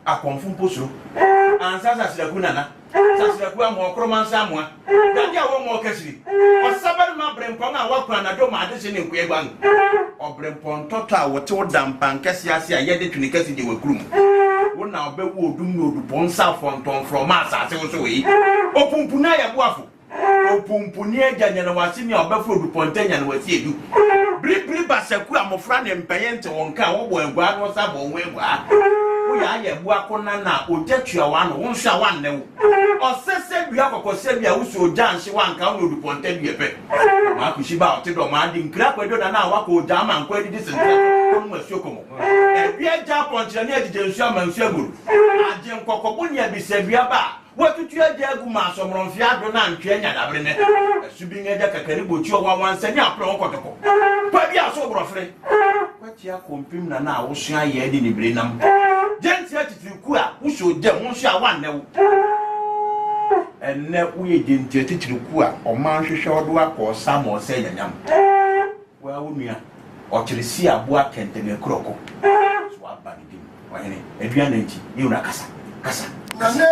akonfu mposuro ansasa siraku nana sasiraku amokromansa amwa dade awo mo kasiri osabari ma brempon a wakura na do ma ade se ne nkuyegban obrempon toto a wote wodampan kase ase a yede twini kase de wakurum wona obewu odum no odupon sa fonton from asase wo so yi opumpuna ya boafo opumpuni aganya na wase ne obefo odupon tanya na wase edu bribri basaku amofra ne mpayente wonka wo bo egwa no sa bo wegwa ya ye bu akona na ojatua wa no won hwa wan ne wo osese bia kokose bia wo so janse wan ka wo duponte bia pe ma ku shi ba o te do ma di nkra kwedo na wa ko ja ma nkwa di sentra ko mu asuo komo e bia ja pontre ne agije nsu ama nsu aguru aje nkokko nya bi se bia ba watutu aje agu ma somron fi ado na ntwe nya dabre ne asubi nya ja kakari bochi o wa wansa ni apro nkotoko pa bia so brofre kwati akompim na wo so aye di ni bire nam Genti atitiriku a wuso dem wonso a wan newo enne uye genti atitiriku a oman hwehwe odo akọ samo se nyanyam wa wonua okyeresi aboa kentene kroko so abani dim wahene aduana nti ni una kasa nane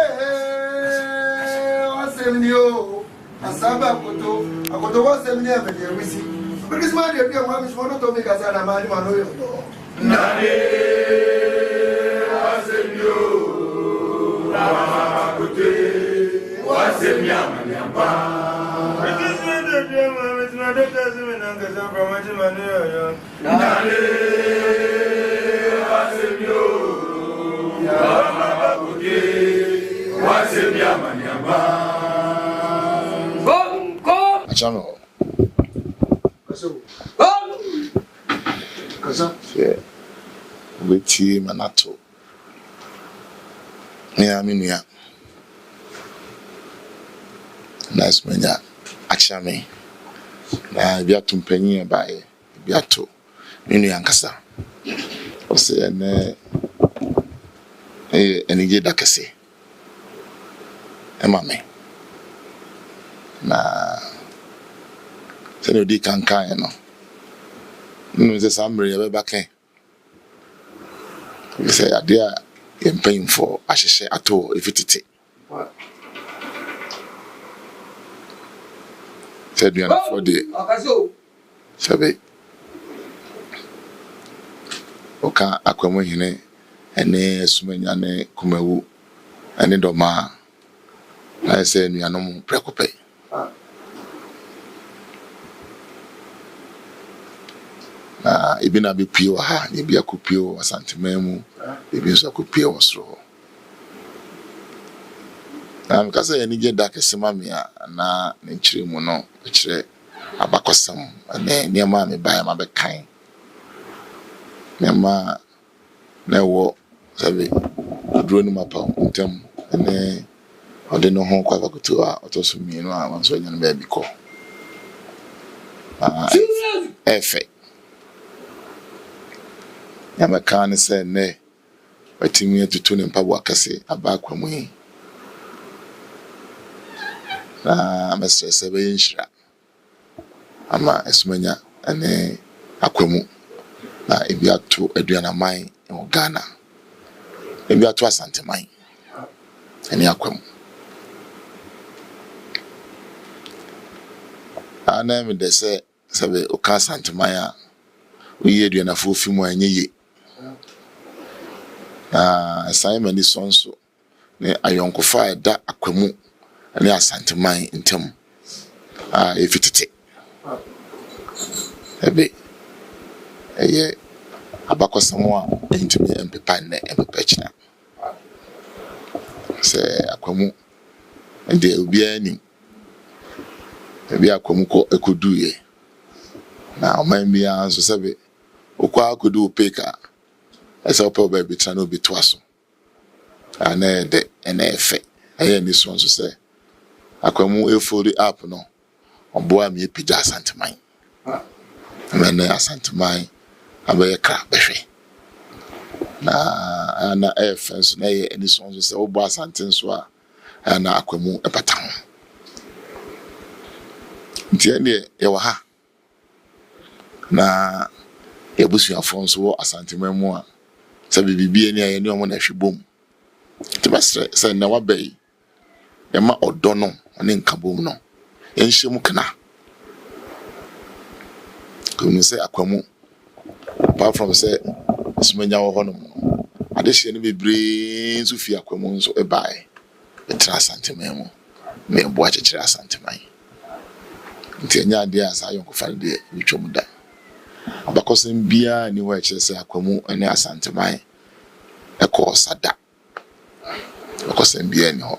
wasemnio asaba akoto wasemnio abedi wisi bikisma de bia wa mismo no to mi kasa na mali mano yo nane wasemnio akote wasemnio amanyamba bikisma de bia wa mismo no to mi kasa na mali mano yo nane wasemnio Achano. Kasa. Yeah. Weti manato. Miya. Nice menya. Achame. Na biatu mpenyi bae. Biatu. Minu yankasa. Ose ene enige dakese. Emame. Na sene odi kankan no. Nse samre ye ba kan. We say adia ye paying for ahihye ato efitete. Said we are for the Sabe. Oka Akwamumanhene ene sumenya ne kumawu ene doma na se nuanom prekope na ibina bi pio ha ni bi akopio asantememu ibi so akopio osro na mkasa ye nije da kesema mia na nchire mu no chire abakosam ne niam me ba ma be kan nema na wo sabe drone mapa ntem ene Odeneho kwa Akoto a otosumi no a wanso nya no ba bi ko efe ya makane se ne watimi atutu ne mpabo akase aba Akwamu na mesese be nshira ama esumanya ane Akwamu na ebi ato aduana man e Ghana ebi ato asante man ane Akwamu ana me de se sabe o ka asante man a oyi aduana fofi mu anyeye na assignment ni sonso ne ayonkofa da Akwamu ane asante man ntem a efitete ebe eye abakosamo a entimi empepa ne empepa china se Akwamu ende obi ani ebi Akwamu ko ekoduye na oman anso sebe okwa akodu opeka ese opa oba bi tana obi toaso ana de ena efe eye ni so se Akwamu efori app no obo am epija asanteman na asanteman abaye kra behwe na ana efe so na ye ni so se obo asanten so a ana Akwamu epata ho nti ene ye wa ha na ebusuafo nso wɔ asanteman mu a sɛ bibie ne ayɛ ne ɔmo na hwebom nti basre sɛ na wabai ema ɔdɔ no ne nkabom no enhyɛ mu kana kunu sɛ akwamu apart from sɛ sumanya wɔ hɔ no ade hye ne bebree nso fi akwamu nso ebae betra asanteman mu me bo akyekere asanteman nti enya ade a sa yonko fa de bitwom da abakɔsɛm bia ni hɔ ɛkyerɛ sɛ akwamu ne asanteman ɛkɔ sada abakɔsɛm bia ni hɔ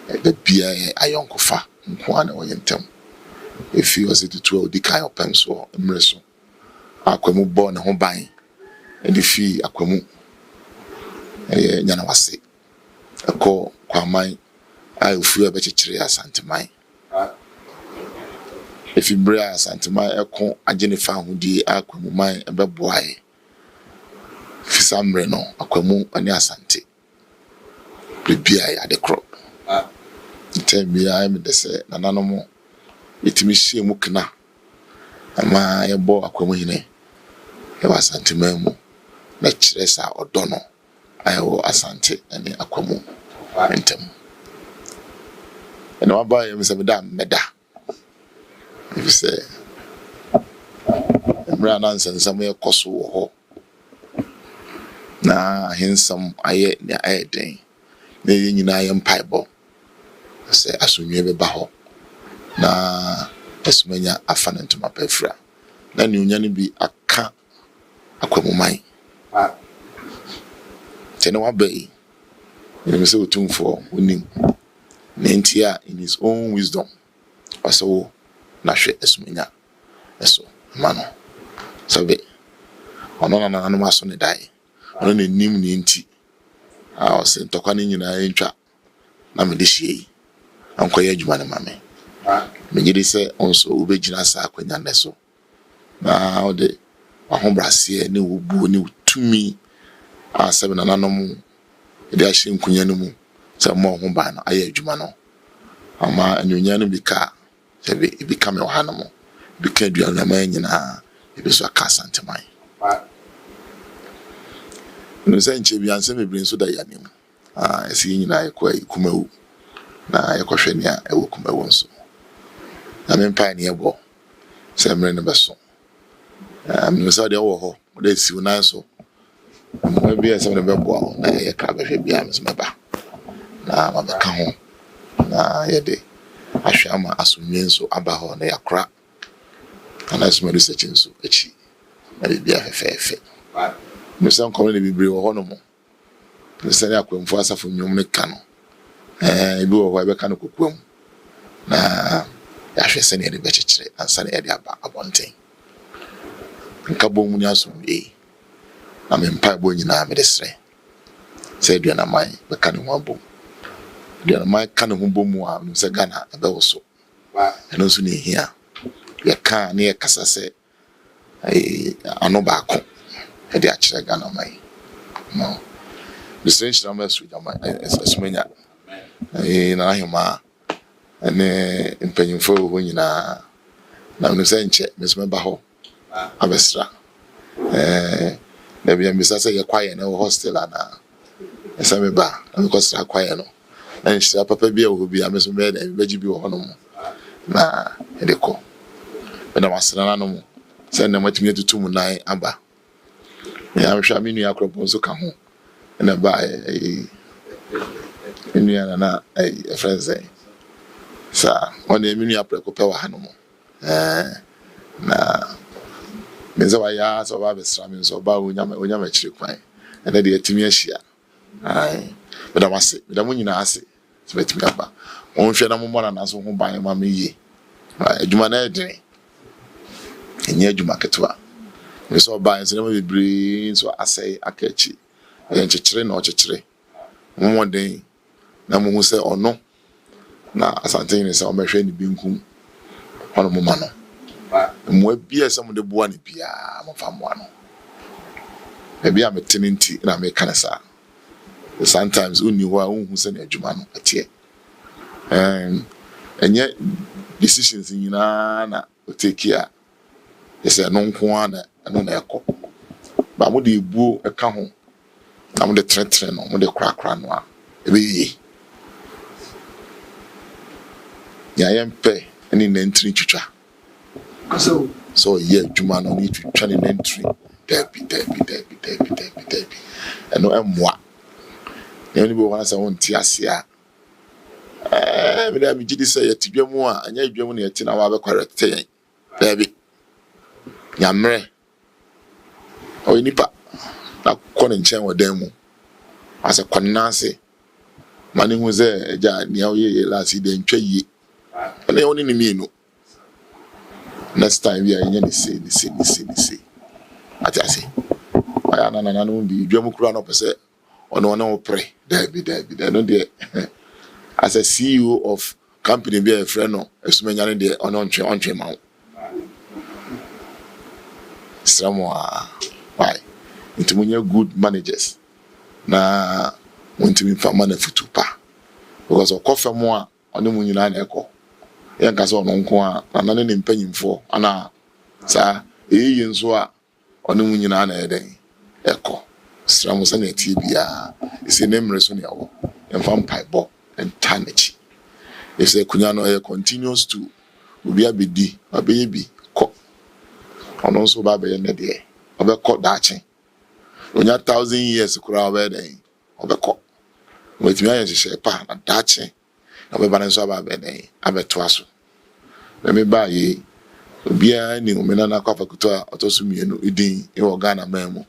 ɛda bia ayonko fa nko ana wɔyɛ ntam efi ɔsɛ tutu a odi kan ɔpɛm so mmerɛ so akwamu bɔ ne ho ban ɛde fi akwamu ɛyɛ nyana wase ɛkɔ kwaman a ofu ɛbɛkyekyere asanteman efi bere asanteman ɛko agye fa hodie akwamuman ɛbɛboae fisa mmerɛ no akwamu ne asante bibia yɛ adekro ntɛmia me de sɛ nananom yɛtimi hyɛ mu kana ama yɛbɔ akwamuhene yɛwɔ asanteman mu na kyerɛ sa ɔdɔ no ayɛwɔ asante ne akwamu ntam ɛna waba yɛ mesɛ meda meda efisɛ mmerɛ na nsɛnsɛm yɛkɔ so wɔ hɔ na ahensɛm ayɛ ne ayɛ den na yɛ nyinaa yɛ mpaebɔ sɛ asomdwe bɛba hɔ na asumanya afa ne ntoma pɛfra na ne onya no bi aka akwamuman tene wabai ne me sɛ otumfo onim na ntia in his own wisdom ɔsɛ na hwɛ asumanya ɛso ma no sɛbe ɔno na nananom aso ne dae ɔno na nim ne nti a ɔsɛ ntɔkwa ne nyinaa ntwa na mede hyie ankɔyɛ adwuma ne ma me megye di sɛ ɔnso wobɛgyina saa akwanya nɛ so na ɔde ahobrɛaseɛ ne wobuo ne tumi a sɛbe nananom de ahyɛ nkunya no mu sɛ ma ho ban no ayɛ adwuma no ama anyonya no bi ka sɛbe ebi ka me wɔ ha no mo bi ka aduanama nyinaa ebi so aka asanteman no sɛ nkyɛ bi ansɛ bebree nso da yɛ anim ɛsɛ nyinaa yɛkɔ kumawu na yɛkɔhwɛ ne a ɛwɔ kumawu nso na mempa ne yɛbɔ sɛ mmerɛ no bɛso mmemme sɛ ɔde ɛwɔ hɔ ɔde siw nan so mmoa bi a sɛ ɔde bɛboa ho na yɛyɛ kra bɛhwɛ bi a mesɛ mɛba na mabɛka ho na yɛde ahwɛ ama asomdwe nso aba hɔ na yɛakora ana asomdwe research nso akyi na biribi afɛfɛɛfɛ mesɛ nkɔmɔ ne bebree wɔ hɔ no mo mesɛ ne akwamfo asafo nnwom ne ka no ebi wɔ hɔ ɛbɛka no kokoam na yɛahwɛ sɛ ne yɛde bɛkyekyere ansa na yɛde aba abɔnten nka bɔ mu ne asomdwe na mempa bɔ nyinaa mede serɛ sɛ aduanaman bɛka ne ho abom aduanaman ka ne ho bɔ mu a nim sɛ Ghana ɛbɛwo so ɛno nso ne ɛhia yɛka ne yɛkasa sɛ ano baako ɛde akyerɛ Ghana man no bisɛ nhyira ma asumanya na ahema ne mpanyimfo wɔ hɔ nyinaa na nim sɛ nkyɛ mesɛ mɛba hɔ abɛsra na bia mbisa sɛ yɛ kwae na wɔ hostel ana ɛsɛ meba na mekɔsra kwae no na nhyira papa bi a wɔ hɔ bi a mesɛ mɛyɛ dɛ bɛgye bi wɔ hɔ no mu na ɛde kɔ bɛna wasra na no mu sɛ na matumi atutu mu nan aba ya mehwɛ me nua akɔpɔ nso ka ho na ba nua na friends sa on me nua preko pɛ wɔ ha no mu na menza wa ya so ba besra me so ba onya kyire kwan na de atimi ahyia ai beda wase beda mo nyina ase so betimi aba on hwɛ na mo mɔra na so ho ban ma me yie adwuma na edene enye adwuma ketwa me so ba nse na bebree so asɛe akachi ɛyɛ nkyekere na ɔkyekere mo den na mo hu sɛ ɔno na asante ne sɛ ɔmɛhwɛ ne binkum ɔno mo ma no mo bia sɛ mo de boa ne bia mo fa mo ano bia metene nti na me kana sa sometimes uni ho a unhu sɛ ne adwuma no atie enye decisions na take care. Yes, no nko na no na ekọ. Ba mo de ebuo eka ho. Na mo de tretre no, mo de krakra no a. Ebe yi. Ya yempe ani nantri twitwa. So yeah, juma no need to try an entry. Debi. And no emwa. The only one I want to see. Me da me gidi say yet dwemu a anya dwemu na yeti na wa be correct yen. Debi. Nyamre. O nipa na kɔ ne nkyɛn wɔ dan mu. Asa kɔnanse. Mane hu sɛ agya nea woyɛ last day ntwa yie. Ɛna wɔn ne mienu. Next time we are in the say. Ati ase. Aya na no bi dwemu kura no pese ono no pray. Debi. No dey. As a CEO of company be a friend no, esumenya dey ono ntwe ma. Someone why? Into good managers. Na wontimi fa mana futupa. Because okofa mo a ono mu nyina na ekọ. Yen ka so no nko a na ne mpanyimfo ana sa eyi nso a ono mu nyina na eden ekọ. Stramo sa na tie bia ise ne mre so ne awo. Emfa mpaibo entanechi. If the kunya no continues to obi abedi abeye bi kọ. Ono so ba be ne de. Obekọ daache. Onya 1000 years kura obeden. Obekọ. Wetimi aye hye pa na daache. Obeba nso aba be den abeto aso. Na me ba ye obia ni omena na Kwafa kuto a otoso mienu idin e wo Ghana mamu.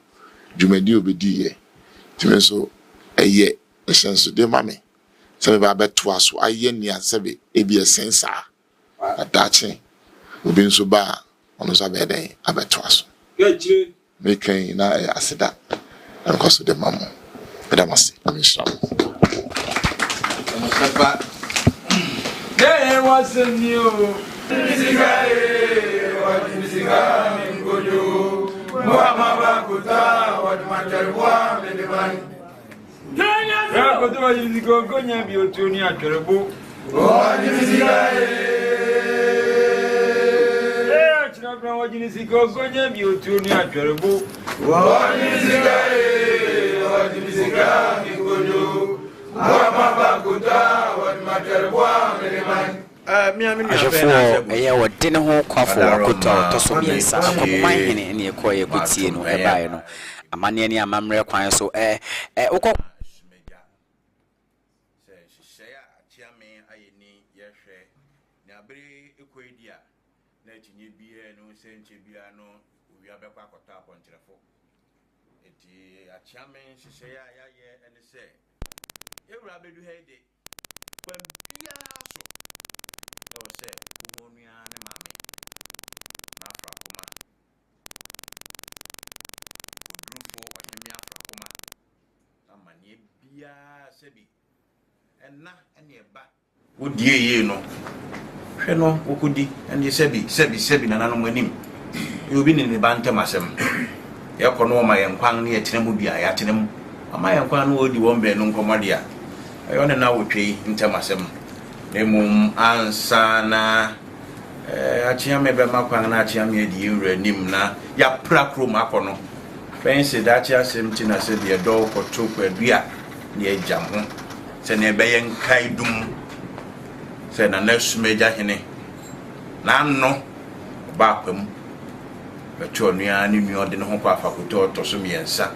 Dwumadi obedi ye. Timi so eye esenso de mame. Se me ba beto aso aye ni asebe e bi esensa. Na daache. Obi nso ba ono so aba den abeto aso. Me kan na aseda. Na koso de mamu. Edamasi. Amishram. There wasn't you. Odeneho Kwafo Akoto to so biensa Akwamumanhene ne ekoye kotie no ebae no amane ne amamre kwan so ukọ Would ye no? Sheno, Okudi, and ye sebi, and anomanim. You've been in the bantamasem. Yakono, my enquan near Tinamubia, Yatinum, my enquan would you won't be non commodia. I only now would pay in Tamasem. Nemum ansana Achiame Bemaquana, Chiame, the Ure Nimna, Ya Pracro Macono. Fancy that ya semtina said the door for two per beer near Jamon. Senebayan Kaidum. Say na next major hene na no ba kwam beto nua ni mi Odeneho Kwafa kuto to so miensa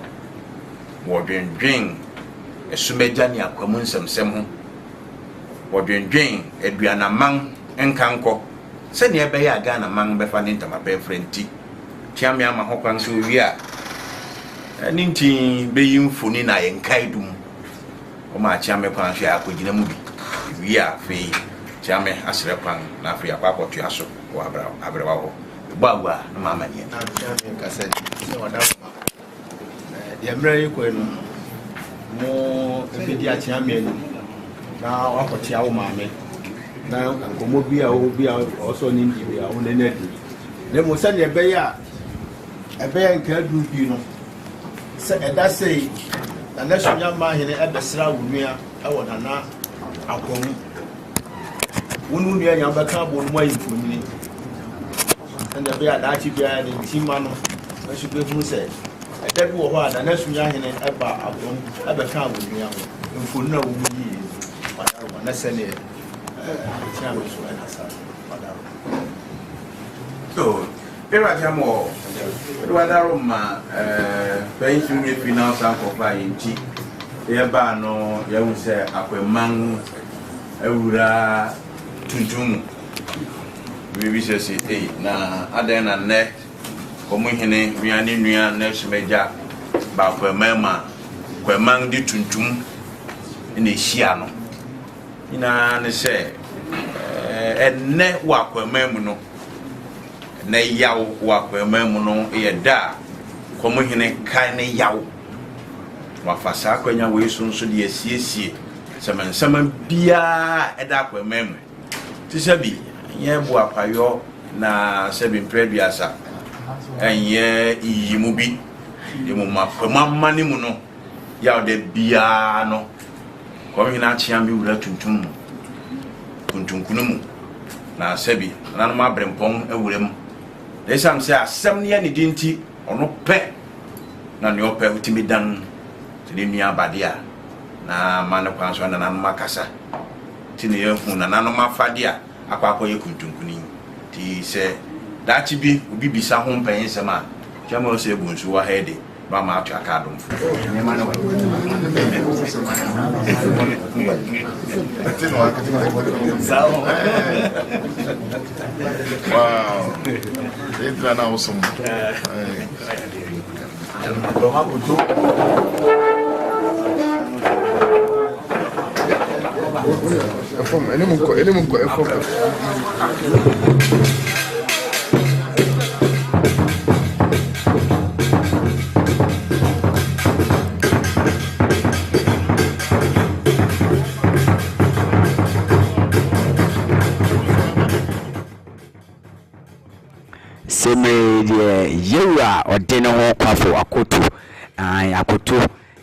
wo dwendwen esumeja ni akwamu nsemsem ho wo dwendwen aduana man enkanko se ne ebe ya Ghana man befa ne ntama be frenti tiame ama ho kwan so wi a ani ntin be yimfoni na yenkaidum o ma tiame kwan so akogina mu bi wi a fe Jame asrepan na Afrika kwa tuaso wa abrewa ho bagwa na mama nie na kase se wada de mre yi ko no mo ebedi a chiame no na wakotia wo maame na komo bi a wo bi a also ni bi a wo ne na di le mo se ne be ya nka du bi no se eda sei na national man hene ebesra wo nua e wo na Akwamu wonu nua nya bɛka bo no mai mfomini and the bear that you be an intimano I should be who said I tell you what and that's me hene eba abon eba ka bo nua mfo na wo yi madaro na sene chama so na sa madaro so era jamo madaro ma ben sumi finance and for client e ba no ya hu se akwaman awura tuntum we say na adena ne Kwamumanhene wiane nua na sumeja ba kwamama kwamang di tuntum ina hia no ina ne se enne wa kwamamu no na yaw wa kwamamu no ye da Kwamumanhene kan ne yaw wa fasa kwanya we sunso de asiesie sama bia eda kwamamu ti sabi ye bo apayo na sebi mpreduasa enye iyimubi demo mapamama ni mu no ya de bia no Kwamumanhene achiambi wura tuntum kunumu na sebi na ma brempon awuram desam se asem ne ne dinti ono pe na ne ope utimi dan tini nua badia na mane kwanso na nanu makasa tini yehu na nanu mafadia akwa ye kuntunkuni ti se dachi bi obi bisa ho mpanyin sema jama se bunsu wa hede ba ma atu akadom ne mane wa wow entra na awesome Yewa Odeneho Kwafo Akoto Akoto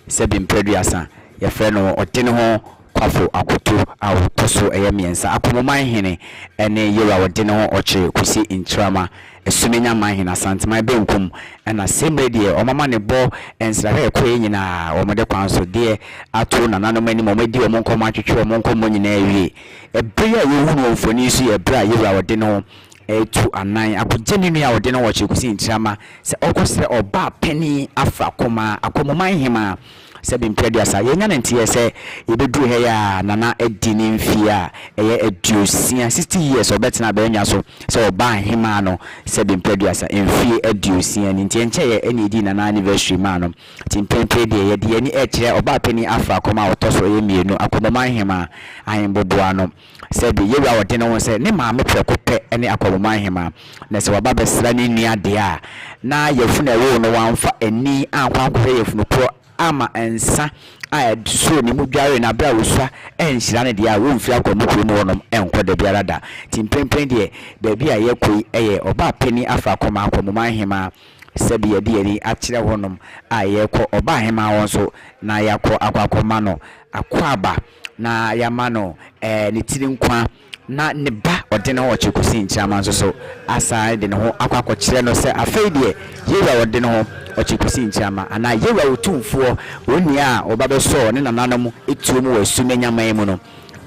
sebi mpreduasa ye freno Odeneho Kwafo Akoto awtoso eyemiensa Akwamumanhene ene Yewa Odeneho Okyere Kusi Ntrama esumenya manhene asantima benkum na semre de omama ne bo ensrahe ekoye nyina omode kwanso de ato nananom ani momadi omonkoma twetwe omonkomo nyina awie ebreya yehunu mfoni su ebra Yewa Odeneho etu anan akugye ne a Odeneho Okyere Kusi Ntrama se okosre oba pani afa koma Akwamumanhene sebi mpreduasa yenya ntie se yebeduru he ya nana edini mfia eye eduosia 60 years obetina benya so se oba hema no sebi mpreduasa mfie eduosia ntie nche ye enedi nana anniversary ma no timpempe de ye de ni ekire oba pani afa koma otoso ye mienu Akwamumanhene ahemboboa no sebi Yewa Odeneho se ne ma me prekope ene Akwamumanhene na se waba besra ni nua de a na yefuna ewo no wanfa eni ankwankwe yefunu pro ama ensa a so ni mudware na bra wosua enhyira ne de a wo mfi Akwamumanhene mu wonom enkwode biara da timpempen de baabi a yekoi eye oba pani afa koma Akwamumanhene sebi ye de ni akire wonom a yekọ oba hema won so na yakọ akwakoma no akwaba na yamano ne tiri nkwa na ne ba Odeneho Okyere Kusi Ntrama so asa de ne ho akwakokyere no se afei de Yewa Odeneho Okyere Kusi Ntrama ana Yewa otumfuo oni a obabeso ne nananam etuomu wasumenya man mu no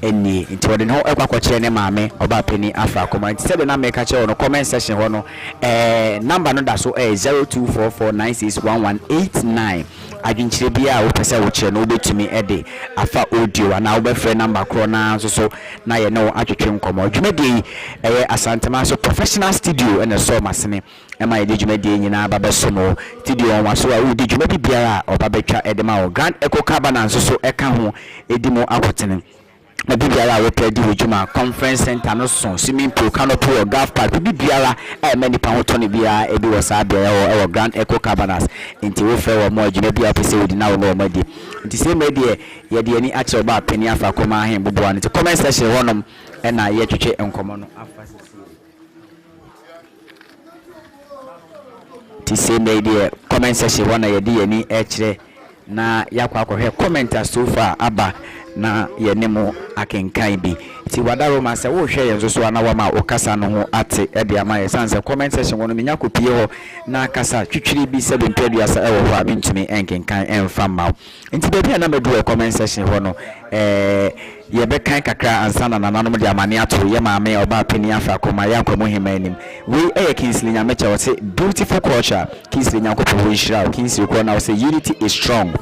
eni nti Odeneho akwakokyere ne maame oba pani afa koma nti sebe na meka che no comment section ho no number no da so 0244961189 adwinkyire bia wo pese wo kyere no obetumi ede afa audio ana wo befre number kro na so na ye no atwetwe nkomo dwumedi asantema so professional studio ene so masene ema ye dwumedi nyina babeso no studio on waso a wo di dwumedi biara obabetwa edema o Grand Echo Cabana so eka ho edimo akotene na bibiara we pedi wujuma conference center no so swimming pool canopy or golf park bibiara many pa hotoni bia ebi wasa bia o Grand Echo Cabanas nti we fe wo mo jina bia pese wodi na wo no madi nti se medie ye de ani ache oba pani afa koma hen boboa nti comment section wonom na ye twetwe enkomo no afa nti se medie comment section wona ye de ani ekire na yakwa akɔhwɛ commenter so far aba na yenemo akenkan bi nti wadaroma sɛ wo hwɛ yɛn so ana wama okasa no ho ate e de ama yɛ sanse comment section wono menya kopie ho na kasa twitwiri bi sɛ bempeduasa e wo ho a mentumi enkenkan emfa maw nti baabi a na medu e comment section ho no ye be kan kakra ansa na nananom de amane ato ye maame oba pani afa koma ya Akwamumanhene anim we Kingsley Nyamecha wo say beautiful culture Kingsley Nyankopɔ wo nhira Kingsley ko na wo say unity is strong.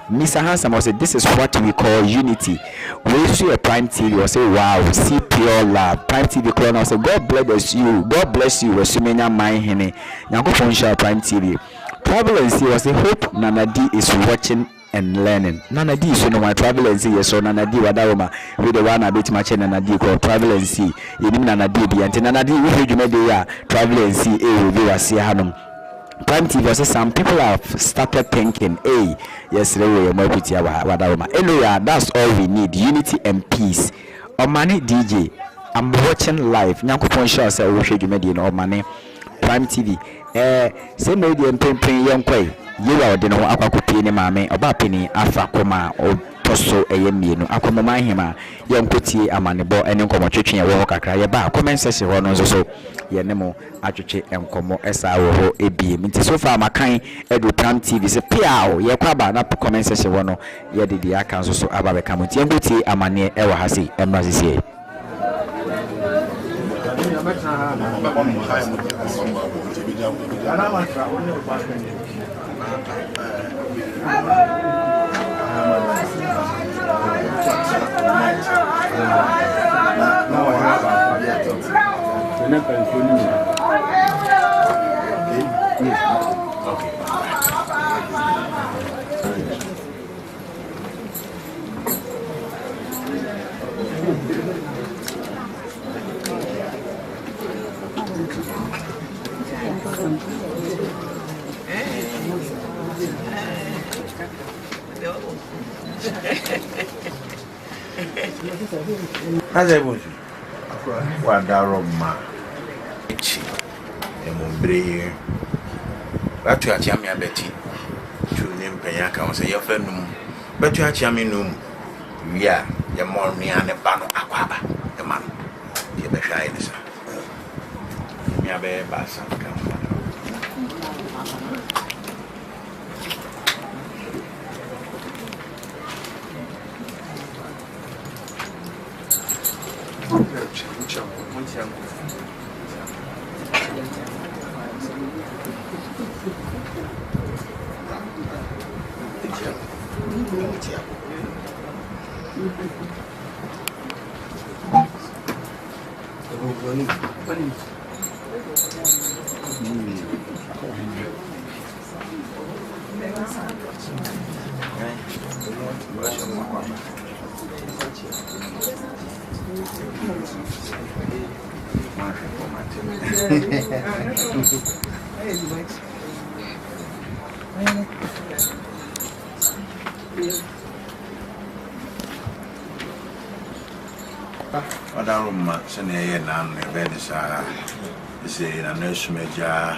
Mr. Handsome was said, this is what we call unity. We see a Prime TV or say, wow, see pure love. Prime TV clone say, God bless you. God bless you. Resumenya Manhene. Nyango Ponsha Prime TV. Travel and see was say, hope Nana D is watching and learning. Nana D so no my travel and see yes so Nana D wadaroma with the one a bit much Nana D called travel and see. You need Nana D be and Nana D we heard you made the travel and see will be a see hanum. Prime TV says some people have started thinking, hey, yes, anyway, that's all we need, unity and peace. Omani DJ, I'm watching live. Nyanko Ponsha say we should media no Omani Prime TV. Say media and pin young quay. You are the no Akwakupi ne mame oba penny afa koma o toso eyemienu Akwamumanhene young kuti amanebo ene nkomo twetwe wo kakra ye ba comment section ho no so ye ne mo atwetwe enkomo esa wo ho ebie nti so far makan edu Prime TV se piao ye kwaba na comment section ho no ye de dia kan so aba be kam nti enkuti amane e wa ha sei emra sesie Haze bonju. Wadaroma. Echi. Emombre. Batu achiami abeti. Chuni mpenya ka won se ye fa num. Batu achiami num. Wia ye morni ane ba no akwaba. E man. Ye be hwa ene sa. Mi abe ba sa ka. Wadaroma sene ye nan me be de sa se na nesumeja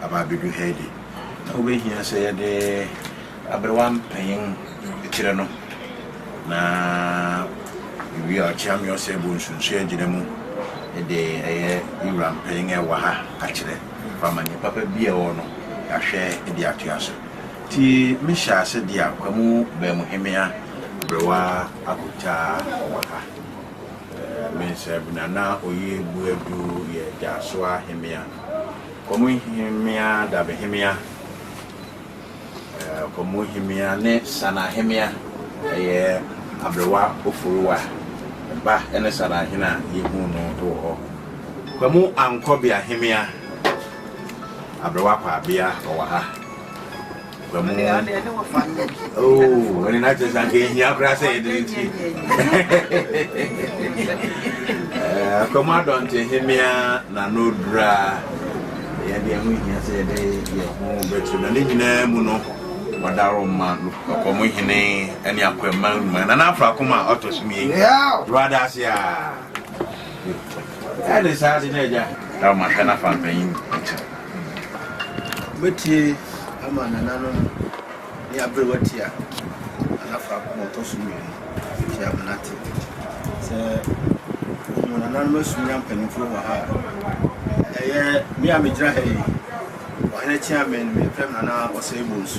ababidu hedi na obehia se ye de abrewan pen ekire no na wi a chamio se bunsunsu agiremu de eye iram pen e wa ha akire famani papa bia wo no ahwe de atuaso ti misha se dia Akwamu be muhemia brewa akuta wa ha mense bunana oye buedu ye jaswa hemia Akwamumanhene da behemia Akwamumanhene ne sana hemia ye abrewa ofuruwa ba ene sana hina yehu no to ho Akwamu ankobia hemia abrewa kwa bia o wa ha Akwamu oh when not just again ya brasa editi Akwamu don't hemia na nodra ya de mu hia se de ye ho betu na nyina mu no wadaroma Akwamumanhene ene Akwamumanhene na afra koma otosumi brother sia ele sa de neja ta ma kana fa pen beti ama nanano ni abrewatia anafa ko to sumi ti amanati se anonymous young penny for her. Me, I'm a dry. Or any chairman, me, Femana, or Sables.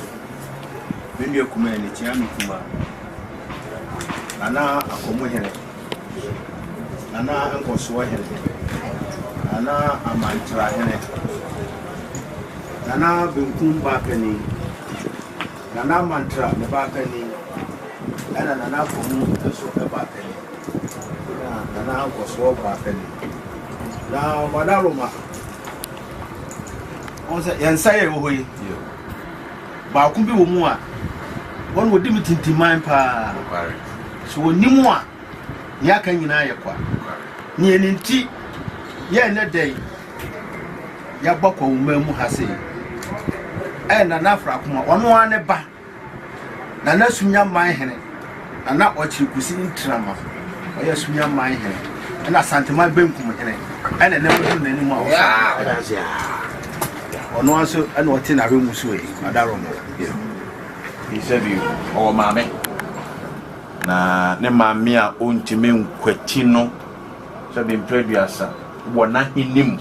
When you come in, it's Yami Kuma. Nana Akwamumanhene. Nana Uncle Swahili. Nana Ntrama. Nana Binkum Bakani. Nana Mantra, the Bakani. And Nana Kumu, the Super Bakani. Nana Uncle Swah Bakani. Now, Madaroma. On the Yansaya away. Bakumbi Wumua. One would limit in mind pa. So Nimua Yakan Yayakwa. Near Ninti Yan that day Yabako Memu Hase and an Afrakuma, one ba Nana Sunya Mahene, and not what you could see in Ntrama, or yes, Sunya Mahene, and a Santa My Benkum, and I never done any more. Or no answer, and what in a room was way, Madaroma. He said, you, oh, mammy. Na ne maame a ontime nkwati no so be preduasa wo na hinim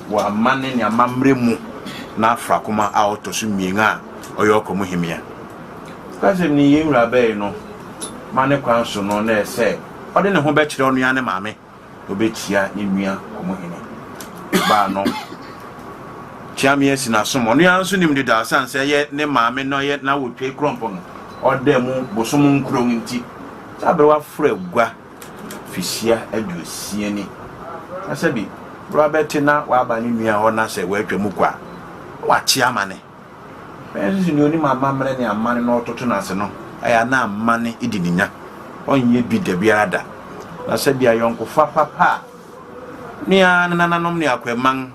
wo amane ne amamre mu na afrakoma a otoso mienga oyo komo himia kaze ni yewura be no mane kwanso no na ese ode ne ho be kire onu ya ne maame obetia ne nua komo hene ba no chiamie si na somo no ya nso nim de da sanse ye ne maame no ye na wo twe krompo no ode mu bosom nkro nti Sabrewa fregwa fisia aduosia ni asabi Robert na waba ni nua ho na se watwamu kwa wachi amane pensi ni oni mama mre ni amane no ototo na se no aya na amane idininya onye bi da biada na sabi ayonko fa papa ni anananom ni akweman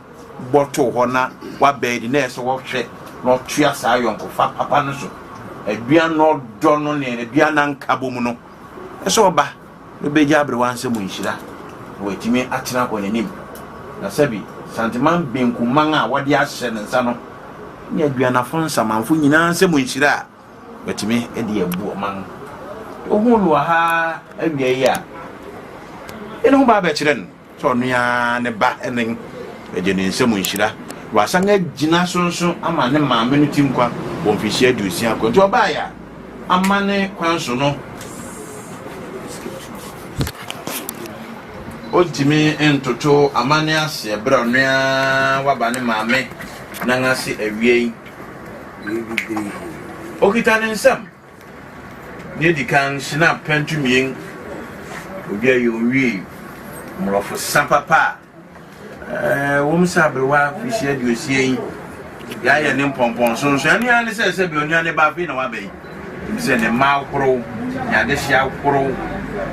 boto ho na wabedi na eso wo hwe no tua sa ayonko fa papa no so adua no do no ne adua na nkabomu no eso ba be jabre wanse mu nhira wetimi atena ko nanim na sabi santiman benku man a wode ahye ne nsa no ne adua na fonsa manfo nyina nse mu nhira wetimi ede abu man ohunu ha awia yi a eno ba ba kire no so nua ne ba enen eje ne nse mu nhira wasanga gina sonso ama ne maame no timkwa won fihia adusia ko nti oba ya amane kwanso no Ultimi entoto amane ase bra nua wabane maame nangase awie okitane nsam ne dikan sina pentumien obi ayowie mrofo sampapa wom sabrewa fihia diosie ya ye ne mpompon so anu ya ne se bi onu ane ba fi na wabai se ne ma akoro ya de hia akoro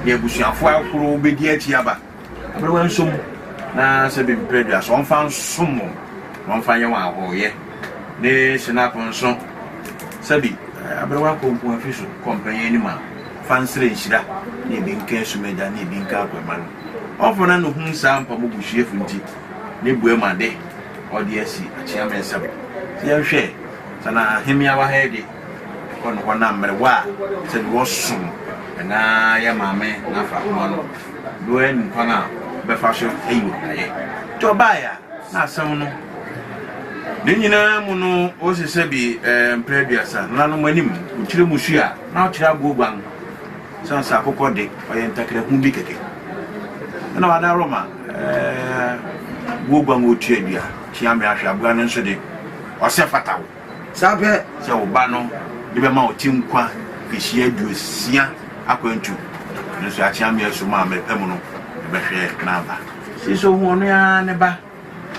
ye busuafo akoro bedi achi aba Abrewa nsum na se bi mpredua so onfa nsum onfa ye wa ahoye ne sinap nso sabi abrewa konku afiso kompanya ni ma fansre nhira ne bi nka sumeda ne bi nka akwaman ofona no hu sampa mo buhiefu nti ne buema de odi asi achia mensam ye hwe sana hemia wa hede kono kona mrewa se bi wosum na ya mame na fa kono doen pana be fashion eyo aye to baya na asem no de nyina mu no o sese bi preduasa na no manim ukire muhua na o kire agogwan sansa akokɔ de oye ntakre hu bi keke na wada roma gogwan o tuadua tiame ahwe abua no nso de o se fatawo sabe se o ba no de be ma o timkwa fihia aduosia akwantu nso atiame aso ma mepem no behwe na ba siso hu no ya ne ba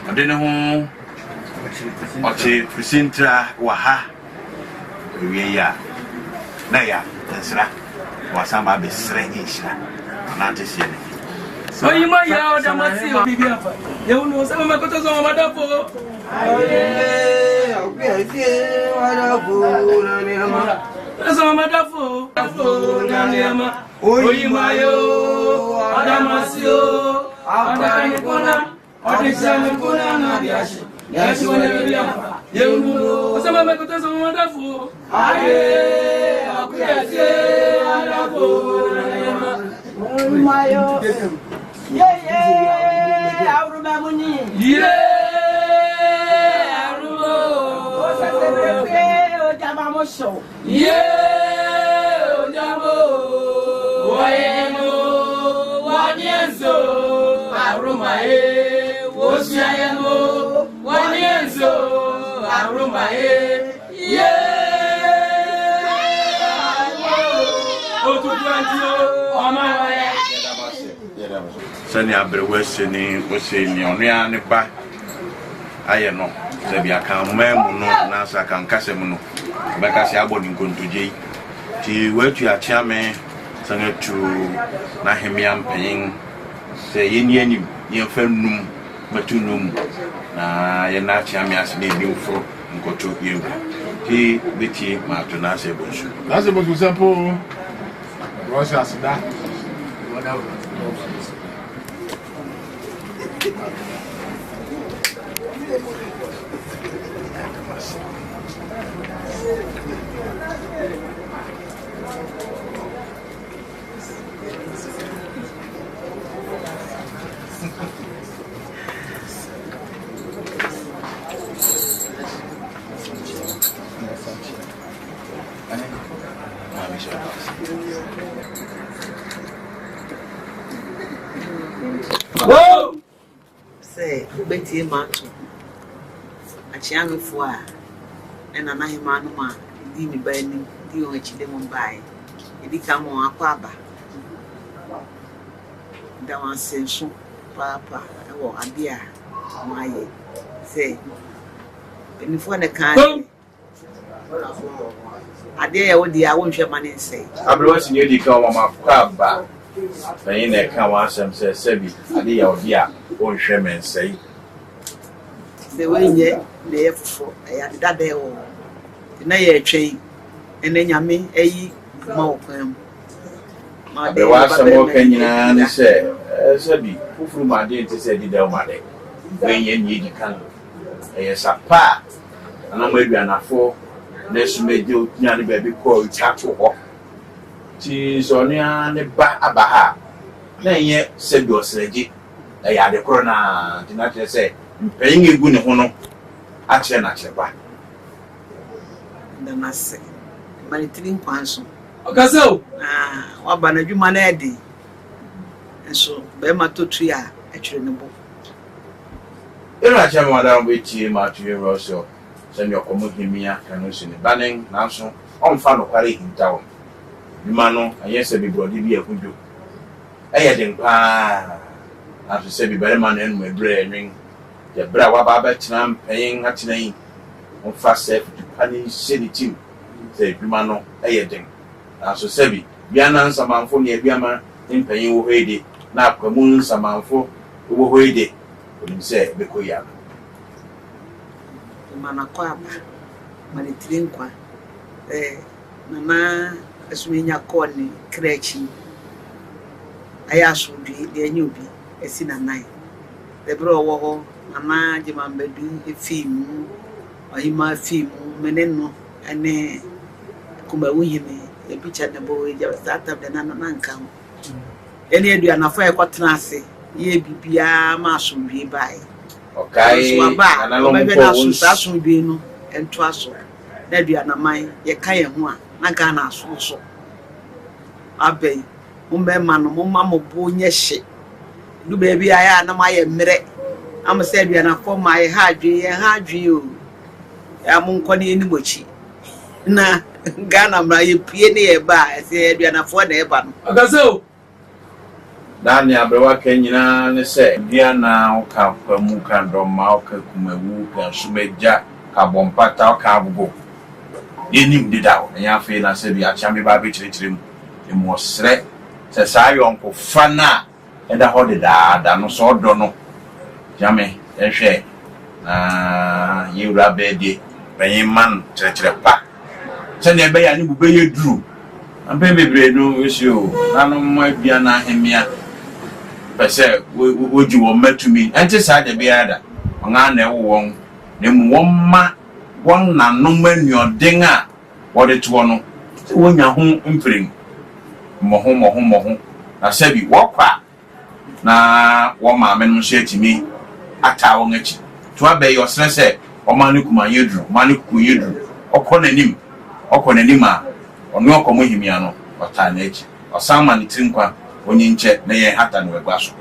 ode ne ho oche presentra wa ha wie ya na ya nsra wa samba be sre nhira na te sie ne oyi ma ya oda masi o bibi afa ye unu se ma koto so ma dafo obi afie wa dafo na ni ama so ma dafo na ni ama oyi ma yo oda masi o apa ni kona odisa ni kona na biashi Yes, when you are, you know, some of my cousins are wonderful. Aye, Okyere, wonderful. Yeah. Sani abrewese ni ose ni onua ne ba aye no se bia kan memu no na sa kan kase mu no be kase aboni nkontoje ti wetu a chiame sanga tu na hemia mpen se yeni anim yemfa num matunum na ye na chiame asne bi ufro nkoto yemu ti beti ma to na se bonsu na se bonsu sample Russia sida Say, Betty Mato. A chiang for and an Ahimanuma, Dini Bending, Dio Chidemon by. It become on Aquaba. That one says, Papa, or Adia, my say. And before the kind, Adia, what the I won't your money say. I'm watching you become a crab. When they come once and say, Sebi, Adia, or Dia, won't shame and say. The way yet, therefore, I had that day or the nay chain, and then Yami, a more. There was some more Kenyan and say, Sebi, who from my dear to say, Did Elmade, when you need you can. Yes, a pa, and I'm maybe an affair, next may do nearly baby call Chacho. Tis only a baha. Then yet said your sledgy. I had a corona, did not say, paying a good honor. Actually, not your back. The mass, my 3 pounds. Okay, so, what banner you manady? And so, Bema to tria, actually, no book. You're not your mother with you, Matthew Rosso. Send your communicate can use in the banning, Nanson, on fan of Harry in town. You mano, and yes, everybody be a good do. I had in after say, be better man and my brain ring. The Brawa Babatinam paying at name on fast safe to punish city team. Say, Pimano, Ayading. As to Sebi, Bianan Samanfo near Biama in paying away now Kamun Samanfo away day. Would him say, Bekoya. Manaquaba, Manitrinqua, Mama, as we are calling, Cretchy. I asked you, the newbie, a sinner night. The bro, Mama, Jiman Bedu, a film, or he might film, Meneno, and a Kumawihime, a picture the boy, just that of the Nanankam. Any idea, and a fire quaternase, ye be a massum be by. Okay, and I don't know be no and trust. That be an mine, ye kayan one, Nagana so. Abbey, Mumbe man, Mumma Bonya shit. Do baby, I am my mere. I'm a said, and I form my hard you. I'm Munkoni in Muchi. Na Ghana, my peony by, said, and I for the button. Okay, Dania Brewa Kenyana say, Dear now, Kamuka, Domauka, Kumewu, Sumeja, Kabompata, Kabugo. You knew the doubt, and I feel I said, we are champion by which him was threat. Says I, Uncle Fana, and I hold it out, and no so don't know. Jammy, and share. You rabbi, pay man, church a pack. Send a bay and you be you drew. And baby, no issue. None of my Biana and me. Say, would you want to me? And just had the beard. On I never won. Them 1 man, 1 and no man your dinger. What it won. When your home impring. Mohom. I said, you walk back. Now, 1 man say to me, ata won achi to abey osere se omane kuma yedru mane ku yedru okonanim a ono okomo himia no ota na achi osama ne trinkwa onye nche na ye hata no egwa so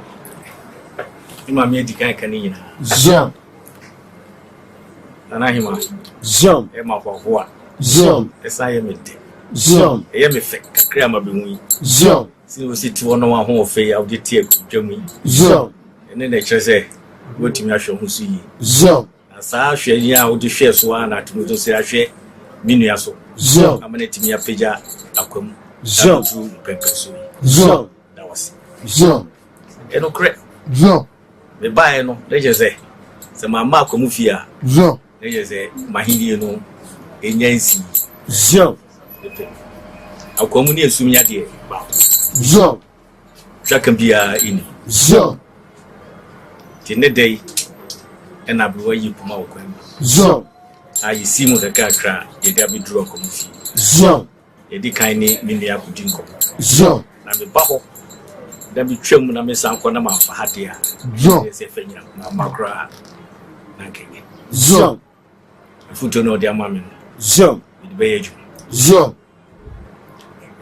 ima mi edi kan kan nyina Jean nana hima Jean e ma fofo a Jean esa ye mede Jean e ye me fe kakra ma be hu Jean si o si ti wono wa ho fe ya o de tie kudwamu Jean ene na kire se wotimi ahwe ho su yi Jean asa ahwe yi a o de hwe so a na tumo to se ahwe minua so Jean amana timi apeja akwam Jean penkaso Jean that was Jean eno kre Jean me bae no leje se mama akwamu fi a Jean leje se mahiri no enyansi Jean akwamu ne esumya de ba Jean twaka bia ini Jean tinedei ena bro yi kuma okwan Jean ayi simu da kakra ye da bidru akwamu fi Jean ye di kan ni minua kudinko Jean na me ba ho da bi twam na me sanko na ma fa hade a Jean se fenya na makra na kenye Jean futo no de amame Jean bi be yeju Jean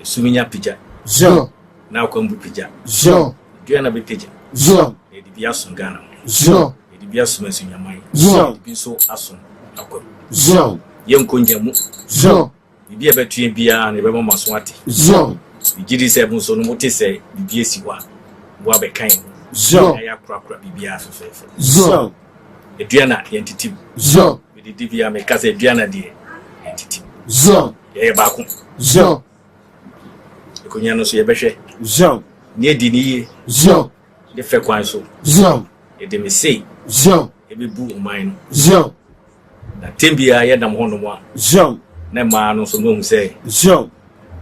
suminya pija Jean na akwambu pija Jean dia na be pija Jean e di bia sungana Jean e di bia suma sunyamai Jean bi so aso akwam Jean yenkonjamu Jean bibia betue bia na be mama so ate Jean gidi se bu so no mote se bibia siwa bo be kan Jean ya kura bibia fefefe Jean eduana yentiti Jean bi di bia me kase eduana de yentiti Jean ye ba ko Jean ekonya no so ye behwe Jean ne di ni ye Jean de fe kwan so Jean e de me sei Jean e be bu o man no Jean na tembia ye dam hono mo a Jean na ma no so no hu se Jean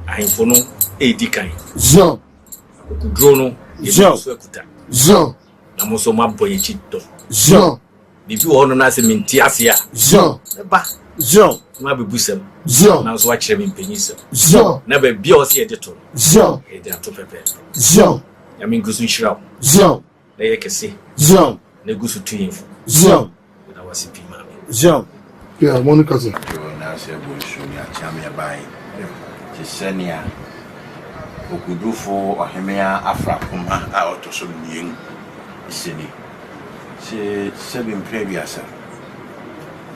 ahemfo no e di kan Jean okudro no ye Jean so akuta Jean na mo so mabɔ ye chito Jean bibi wo no na se minti ase a Jean ba Jean ma be busam Jean na so wa kire mi mpanyisa Jean na ba bia o se ye de to Jean e de ato pepe Jean ya min gusu shiraw Jean na ye kese Jean na gusu tuyinfo Jean na wasi pi ma Jean Yeah, Monica sir. na se bo su mi acham ya bai ti senia okudufo ohemea afra kuma a otoso nien iseni se bi mprebia sa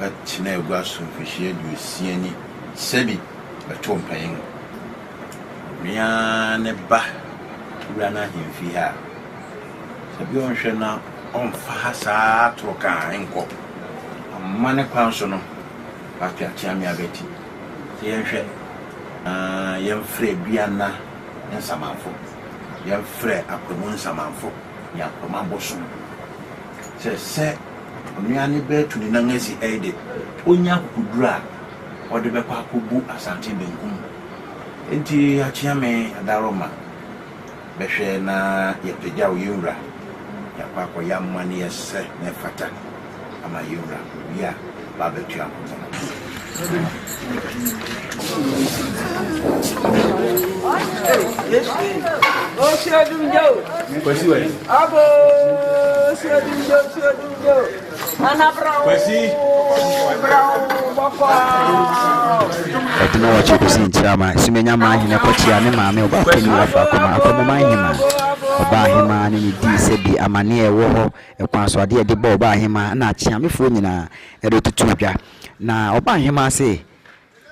but na egwa so fihie du sieni sebi beto mpanyin mia ne ba urana himfi ha sebi on hwe na on fa sa troka enko amane kwan so no ati atiami abeti yen hwe yen fre biana nsamanfo yen fre akomun nsamanfo ya komamboso se onuane betu ni nangasi aide onya kudura ode be kwa kubu asante benkum enti atiame adaroma behwe na yepeja uyura ya kwa kwa ya mani yese ne fata ama yura ya babetu akoto Kwasi we. Abo, Sedunjo. Ana brau. Kwasi. Brau bako. Edina wache Kusi Ntrama sumenya mahine kotia ne maame oba kwani wafa akoma Akwamumanhene oba ahema ne ni di se bi amane ewo ho ekwanso ade de ba oba ahema na achiamefo nyina edo tutupia na oba ahema se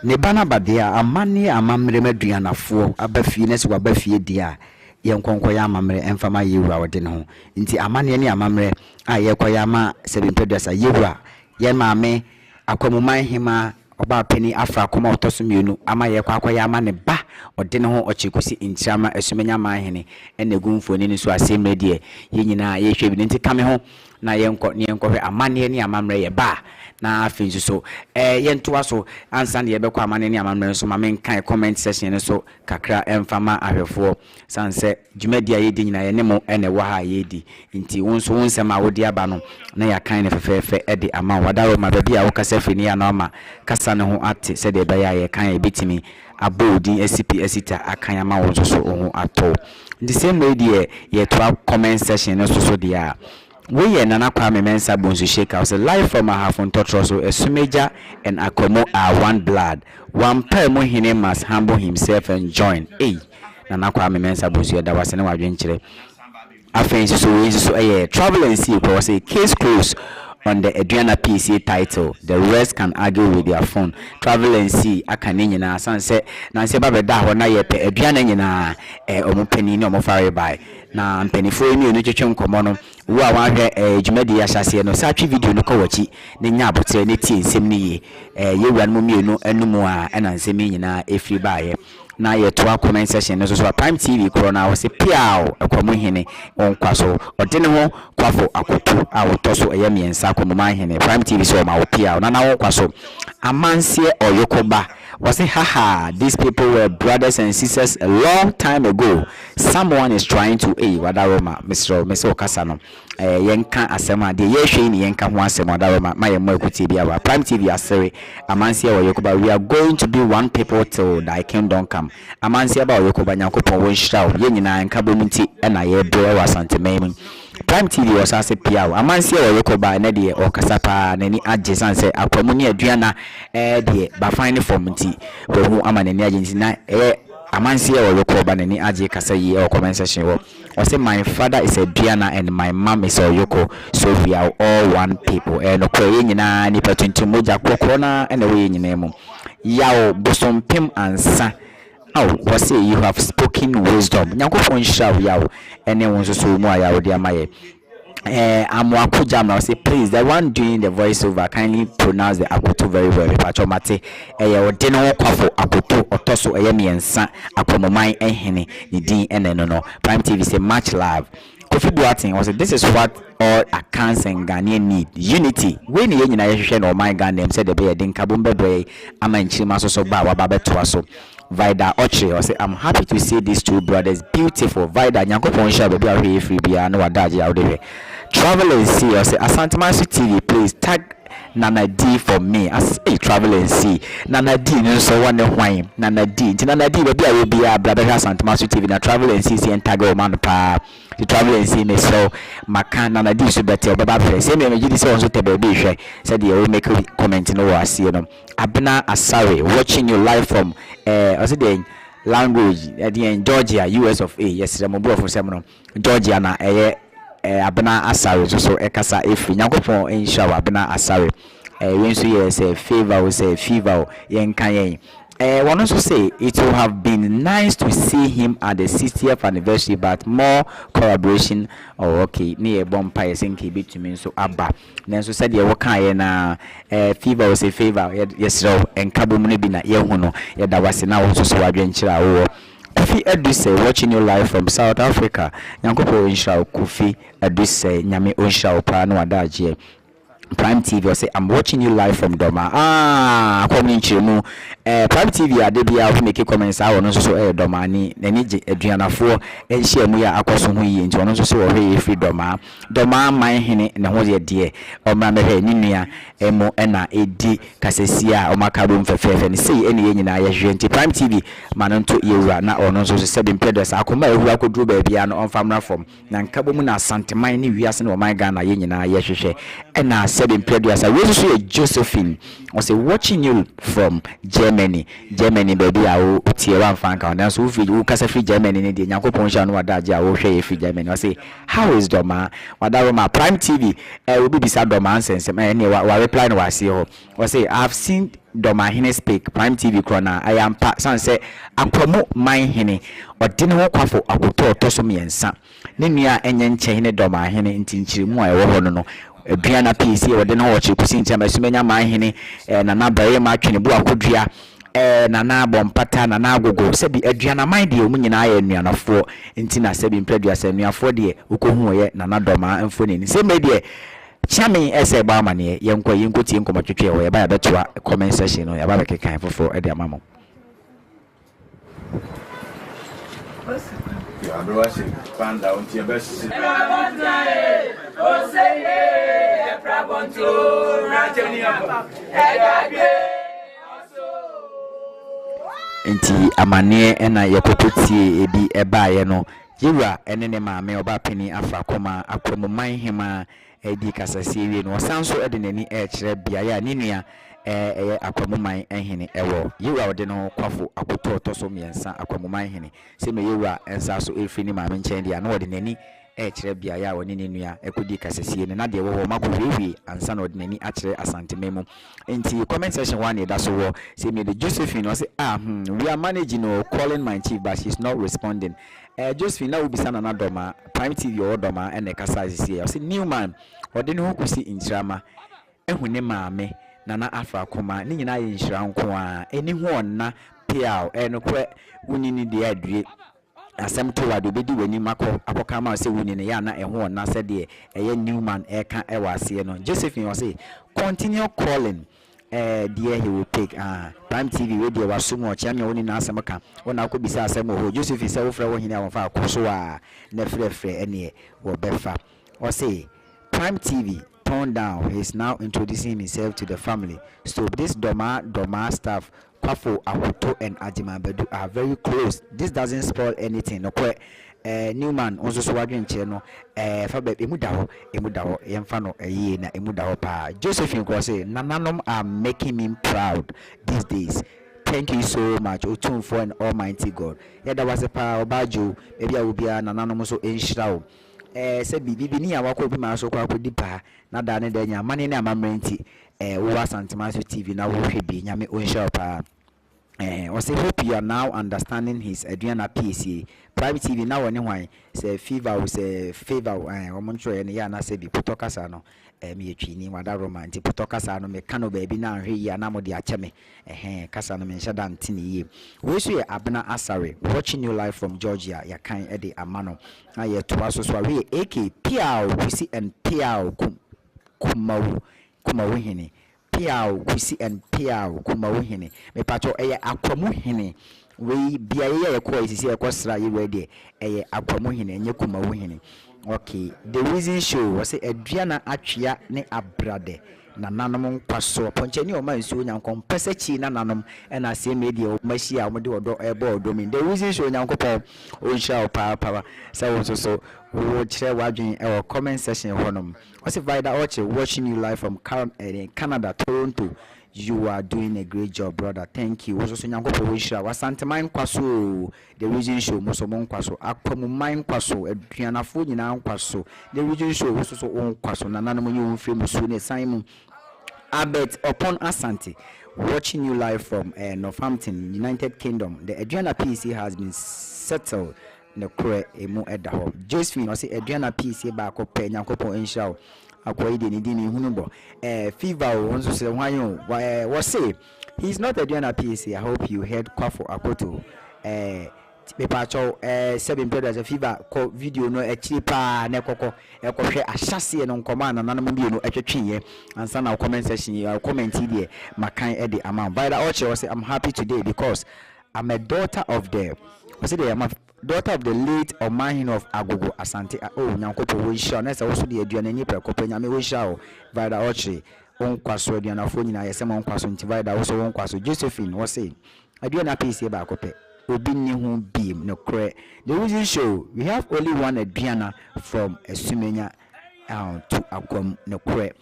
ne bana badea amane amamre maduanafo abafie ne se wabafie dia yenkonko ya amamre emfama yewura Odeneho nti amane ne amamre a yekoya ma sebimpeduasa yewura ye maame Akwamumanhene oba peni afra koma otoso mienu ama ye kwakoya ama ne ba Odeneho Kusi Ntrama esumenya mahene ene gumfoni ni so asemre die ye nyina ye hwe bi nti kame ho na ye nkɔ hwe amane ne amamre ye ba na afinsu so ye ntoa so ansa ne ye bekɔ amane ne amamre so ma menkan comment section ne so kakra emfama ahwefo sanse dwumadi a ye di nyina ye ne mo ene wa ha ye di nti wonso wonsema wodi aba no na ya kan ne fefefe ede ama wadaro ma ba bia wo kasa fini ya na ma kasa ne ho ate se de ba ya ye kan ye bitimi abodi SCP esita akan ama wonso so ho ato the same way there ye to comment section no so dia We Nana Kwame Mensa Bonsu Shake House live from Ahafon Totroso, a Sumeja and Akomo are one blood. One Muhine must humble himself and join. Nana Kwame Mensa Bonsu that was an adventure. I think so travel and see was a case closed on the Aduana Piesie title. The rest can argue with their phone. Travel and see Akanina sunset Nancy Babada when I pay Aduana penny no more far by. Na mpenifo emi onu twetwe nkomo no wo a wahwe dwumadi ahyase no sa twe video no kawachi ne nya abotre ne tie nsem ne ye yewura no mienu anumu a na nsem nyina efiri baaye na ye to a comment section no so Prime TV kro na wo se piao Akwamumanhene onkwaso Odeneho Kwafo Akoto a wotoso miensa Akwamumanhene Prime TV so ma wo piao na wonkwaso amansie oyokoba was say haha these people were brothers and sisters a long time ago. Someone is trying to wadaroma Mr. Okasano yenka asema de yehwe ni yenka ho asema wadaroma mayemo ekuti bia Prime TV asere amansia oyokoba we are going to be one people till thy kingdom come. Amansia ba oyokoba nyakopon won hira ye nyina enka bomunti na ye bro wa santemem. Prime TV was as a piao. Amansia oyokoba na de okasapa nani ajesan se Akwamuni Aduana de ba fine formunti we hu amanani agency na Amansia oyokoba nani aje kasa yi or comment section wo. Say my father is Aduana and my mom is Oyoko, so we are all one people. And okwe nyina ni patuntu moja kokona and we nyinemu. Yao bosom pim ansa. Oh, was say you have spoken wisdom. Nyakofon shaw yao ene wonso so mu ayawo dia maye. Amwakuja now say please the one doing the voiceover kindly pronounce the Akoto very well. Pachomate Odeneho Kwafo Akoto otoso miensa Akwamumanhene ni din no. Prime TV say much love. Kofi Boateng was this is what all accounts and Ghanaian need. Unity. When you nyina no my Ghana them said the be din kabumbe boy amanchima so ba wa ba beto aso. Vida Okyere or say I'm happy to see these two brothers beautiful. Vida Nyakopon sha baby ahwe free bia na wadaje awde. Travel and see or say Asantemanso TV please tag Nana D for me as a travel and see Nana D no so one hwan Nana D Nana D baby I will be a brother Asantemanso TV na travel and see and tag o man pa the travel and see me so maka Nana D so better baba friend say me gidi say on so tebe be hwe said they will make a comment no wa see no Abena Asare watching you live from also the language in Georgia US of A yes mo bro for semono Georgia na Abena Asare so ekasa efi Nyakopon inshallah Abena Asare when so yes favor we say fever yenkan yen one also say it will have been nice to see him at the 60th anniversary but more collaboration okay near bompa sinki between so abba then so said ye wakan na fever we say favor yes so enkabo mu bi na ye hu no ye da wase na wo so adwenkyira wo Kofi Eduse watching you live from South Africa. Nyankopo insha Kofi Eduse nyame onsha pa no adaje. Prime TV or say I'm watching you live from Doma. Coming mu Prime TV adebia who make comments I no so Doma ni Aduana fo share mu ya akoso hu yi nti ono so we free Doma Manhene ne ho ye de o ma me he ni nua emo na edi kasesia o makabo mfefefe ni sei ene ye nyina ye hwe nti Prime TV manonto yewura na ono so se be impeders akoma ehu akoduru ba bia no on famra from na nkabo mu na Santeman ni wiase na o man Ghana ye nyina ye hwehwe ena said Pedras, I was Josephine was watching you from Germany, baby. I will tear one fan count. And so, who can free Germany in the Yakopon Wadaja, I will share free Germany. I say, how is Doma? Wadaroma Prime TV? Will be beside Doma and man, what reply was here. Was say, I've seen Doma speak Prime TV Crona. I am son say, Akwamumanhene or Odeneho Kwafo Akoto Tosomi and Son. Ninia and Yenchene Doma Hene in Tinchimu, I no. Aduana Piesie Odeneho Okyere Kusi Ntrama Sumenya Manhene na na bare ma twene bu akodua na na bompata na na agogo sebi Aduana man de omu nyina aye nuanafo nti na sebi mpredua se nuafo de ukohu ye na na doma mfoni ni se me de chame ese ba mane yenko tie nkomatwetwe wo ye ba ya betwa comment section no ya ba bekekan fofo e de amamo ya bro wasi panda on tie best Enti amane na yekototie ebi ebaye no Yura ene ne maame oba pani afa koma Akwamumanhene edi kasase wie no sanso ede nani kire bia ya ne nua Akwamumanhene ewo Yura ode no Kwafo Akoto toso miensa Akwamumanhene se me Yura ensa so efi ni maame nchen dia na ode nani kire bia ya woni ne nua ekodi kasase ne na de wo makowewe ansa na ode nani akire asantememu enti comment section one da so wo se me the Josephine no say we are managing or calling my chief but she's not responding. Josephine na ubisa na doma Prime TV or doma and kasa isi say new man Odeneho Kusi Ntrama ehune maame nana afa koma ni nyina ye nhira nko a eni ho na piao enokwe wunini de adue asem to wado bedi wani mako akoka ma se wunini ya na eho na se de eye new man eka ewase no Josephine was say continue calling dear he will take Prime TV radio wasumo chiamya woni na asem ka wona akobisa asem ho Josephine se wo frɛ wo hini awon fa akoso a na frɛ ene wo befa o say Prime TV turned down. He is now introducing himself to the family. So this Doma staff, Kwafo, Akoto, and Ajimabedu are very close. This doesn't spoil anything. No kwe Newman also swagging channel. Fabe emudaho, yemfano ye na emudaho pa. Josephine Kwase, nananom are making me proud these days. Thank you so much, Otun for an Almighty God. Yeah, that was a power bajo. Maybe I will be an anonymous enshroud. Se bibi ni awako bi ma so kwa kodi pa na da ne da nya mane ne amamrenti wo Asantemaso TV na wo hwe bi nyame onsha pa o say hope you are now understanding his Aduana Piesie Private TV na woni hwan say favor o mo ntro ne ya na se bi potokasa no me yetwi ni wada romantic potokasa no me kano ba bi na hwe ya na mo de acheme kasa no me nsha da ntini ye we so ye Abena Asare watching you live from Georgia ya kan e de amano na ye to aso so we AK Piao Kusi and Piao Kumamumanhene Piao Kusi and Piao Kumamumanhene me pacho Akwamumanhene we bia ye ko isisi e kwasra ye we de Akwamumanhene enye Kumamumanhene. Okay, the reason show was say Aduana atwea ne abrade na nanom kwaso poncheni o man so nyankon pesechi na nanom e na se media o mashi a mo de odo ebo odo min the reason show nyankopon o nsha o power so wo kire wadwen e comment section honom o say vida watching you live from Canada, Toronto. You are doing a great job, brother. Thank you. Also, nyankopon we share wasanteman kwaso the reason show musomon kwaso Akwamumanhene kwaso Aduana fo nyina kwaso the reason show also on kwaso na nanom you mfre musu ne Simon Albert upon Asante watching you live from Northampton, United Kingdom. The Aduana Piesie has been settled no kure emu edaho Josephine say Aduana Piesie ba ko pe nyankopon ensha akoide ni dini hunubo fever onzo se hwan what say he's not Aduana Piesie. I hope you heard Kwafo Akoto me pacho seven brothers fever ko video no echi pa na kokko ekohwe ahyase no nkoma na nanom bi no etwetwe ansa na comment section ya comment here makan e de amount by the Okyere say I'm happy today because I'm a daughter of the daughter of the late Omanhene of Agogo Asante nyankopon wo hia na se wo so de Aduana ni prekopa nyame wo hia o by the Okyere onkwaso Aduana fo nyina yesema onkwaso nti by the wo so onkwaso Josephine wo say Aduana Piesie ba kope obi ni hu beam no kre the reason show we have only one Aduana from Esumenya to Akwam no kre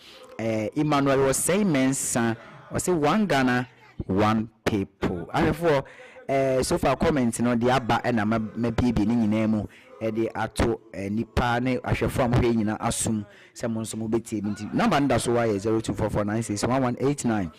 Emmanuel was saying mensa was say one Ghana one people and for so far comment no the aba na ma bibi ni nyina mu de ato nipa ne ahwefo am hwe nyina asum se mo nso mo beti nti number nda so wa 0244961189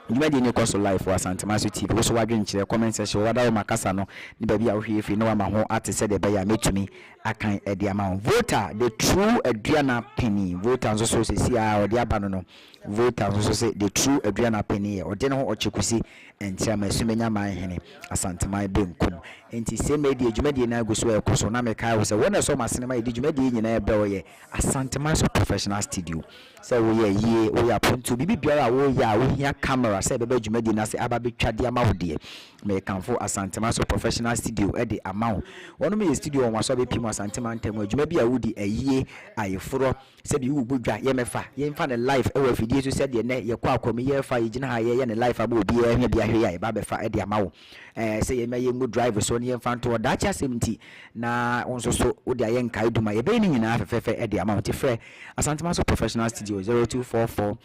Juma di ne koso live for Asantemaso TV wo so wadwen kire comment section wada o makasa no ni ba bia wo hwe fi no ma ho ate se de ba ya metumi akan e de ama voter the true Aduana penny voter nso so se si a o de aba no voter nso so se the true Aduana penny o de no Okyekusi Ntrama Esumenya Manhene Asanteman benkum enti se media juma di na goso e koso na me kai wo se wona so masene ma di juma di nyina e be wo ye Asantemaso professional studio so wo ye wo ya ponto bibi biara wo ya wo hia camera biara say bebe dwumadi na say aba betwade ama wo de me kanfo Asantema so professional studio e de ama wo no me studio won so be pim Asantema ntem adwuma bi a wudi ayie ayeforo say bi wo bodwa ye mefa ye mfa ne life e wa fidie so say de ne ye kwa akomi ye fa ye gina ha ye ne life aba obi e hwe bia hwe ya e ba befa e de ama wo say ye me ye mu drive so ne ye mfa nto da cha semti na wonso so wo de aye nkai duma ye be ni nyina fefefe e de ama wo ti frɛ Asantema so professional studio 0244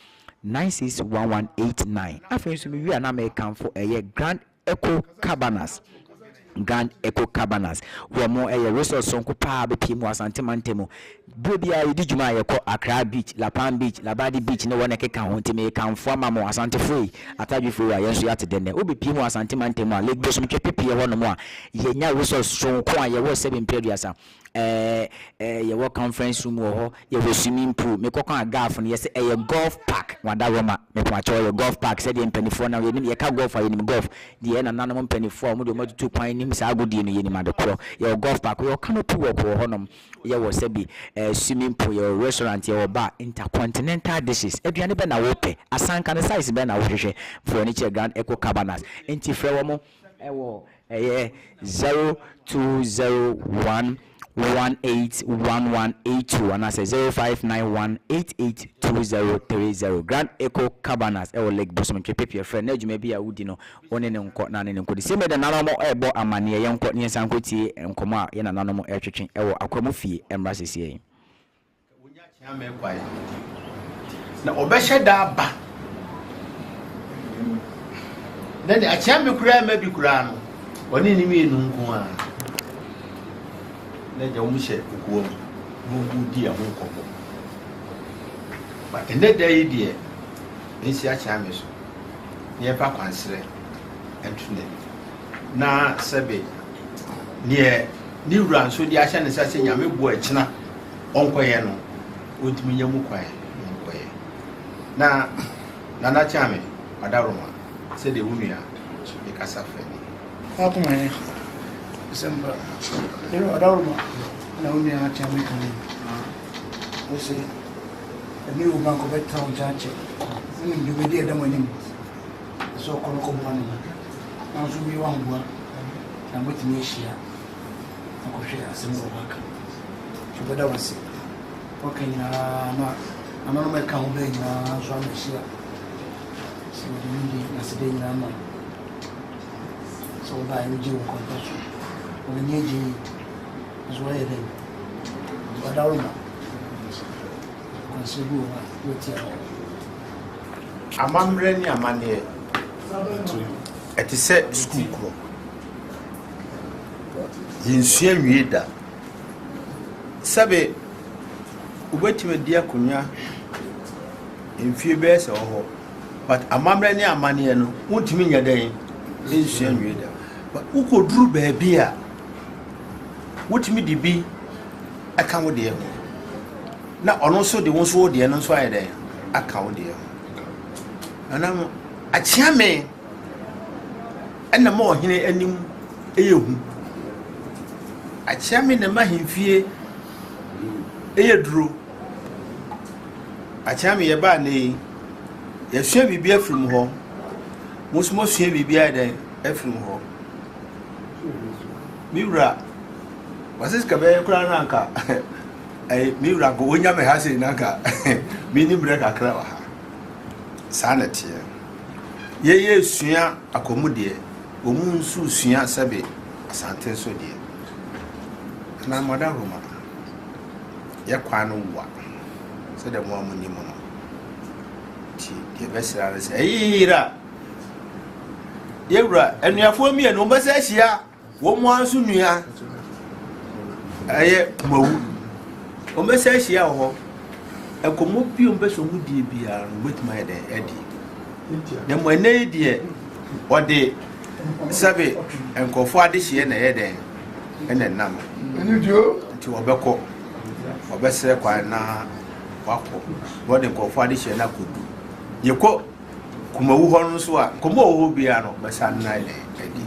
961189 afei so me wi ana me kanfo eye Grand Echo Cabanas wo mo eye resource sonko pa be pie mu Asantema ntemu bo bia yedi djuma ye ko Accra Beach, La Palm Beach, Labadi Beach ne wona keka ho ntime kanfo ama mo Asantefo atadwe fo ya yenso yate denne obi pie mu Asantema ntemu a Lagos mo twepepie ho no mo a ye nya resource sonko a ye wo 7 peduasa ye wo conference room ho ye wo swimming pool me kokon agaf no ye se ye golf park wada roma me kwa cho ye golf park se de mpanifo na ye nim ye ka golf ayi nim golf de na nanom mpanifo mo de mo tutu kwan nim sa agodi no ye nim adekoro ye golf park ye canopy wo ko ho nom ye wo se bi swimming pool ye restaurant ye wo bar intercontinental dishes aduane be na wo pe asanka ne size be na wo hwehwe furniture Grand Echo Cabanas enti frɛ wo mo wo 0201 181182 and I say 0591882030 Grand Echo Cabanas e Lake Bosom Pepe friend na djuma bia wudi no one ne nko na ne nko de se me de nana mo ebo amane ye nko ne san kotie nkomo a ye nana mo etwetwe e wo Akwamu fie emra sesie yi wonya chia me kwai na obehye da ba na de achia me kura ma bi kura no oni ni mi enu nko a na ja umushe ukuo mu di a ho kobo ba ende da yi die nsi achia me so ye pa kwansere entune na sebe nie ni wura nso di ahya ne sase nyame bo akina onkoye no ontimi nyamu kwae onkoye na chame adaroma se de wunua e kasa fani Akomumanhene December lero adaroma na wunua chame kan o se emi wo banko beton jache ni ndubedi edamani so kono ko bani na so bi wangwa na mutimi ehia akohwe asemo waka chubada wasi wakenya na amano meka ho be na so amehia so ndi na sede nyina ma so ba ni ji wo kontaso o ni ji so ya de badalma konsebu wa wotia amamre ni amane eti se school kro yinsua wieda sabe ubetime dia kunya emfie be se ho but amamre ni amane no wontimi nya dan yinsua wieda but ukoduru ba bia wotimi di bi aka wo de ho na ono so de won so de no so ayede aka wo de ho anam achia me enna mo hene anim eyehu achia me na mahimfie eyeduro achia me ye ba ne ye hwe bibia from ho musmo hwe bibia den afrim ho miwra wasis ka be kura nanka ai miwra go onya me ha se nanka mini break akra wa ha sanate ye sua akomude omu nsu sua sabe asante so de na moda roma ye kwa no wa se de mo amuni mo no ti de besira se ayira yewra enuafo mi enu mbese ahia wo mo ansu nua aye mawu o mbese ahia ho ekomo bi o mbese mu die bia no betima ede edi na mo ene die ode sabe enkofo ade hie na yede ene nam eni dio ti obekọ obesere kwa na wako wode enkofo ade hie na kodu yekọ kumawu ho no so a komo ho bia no besa na ile edi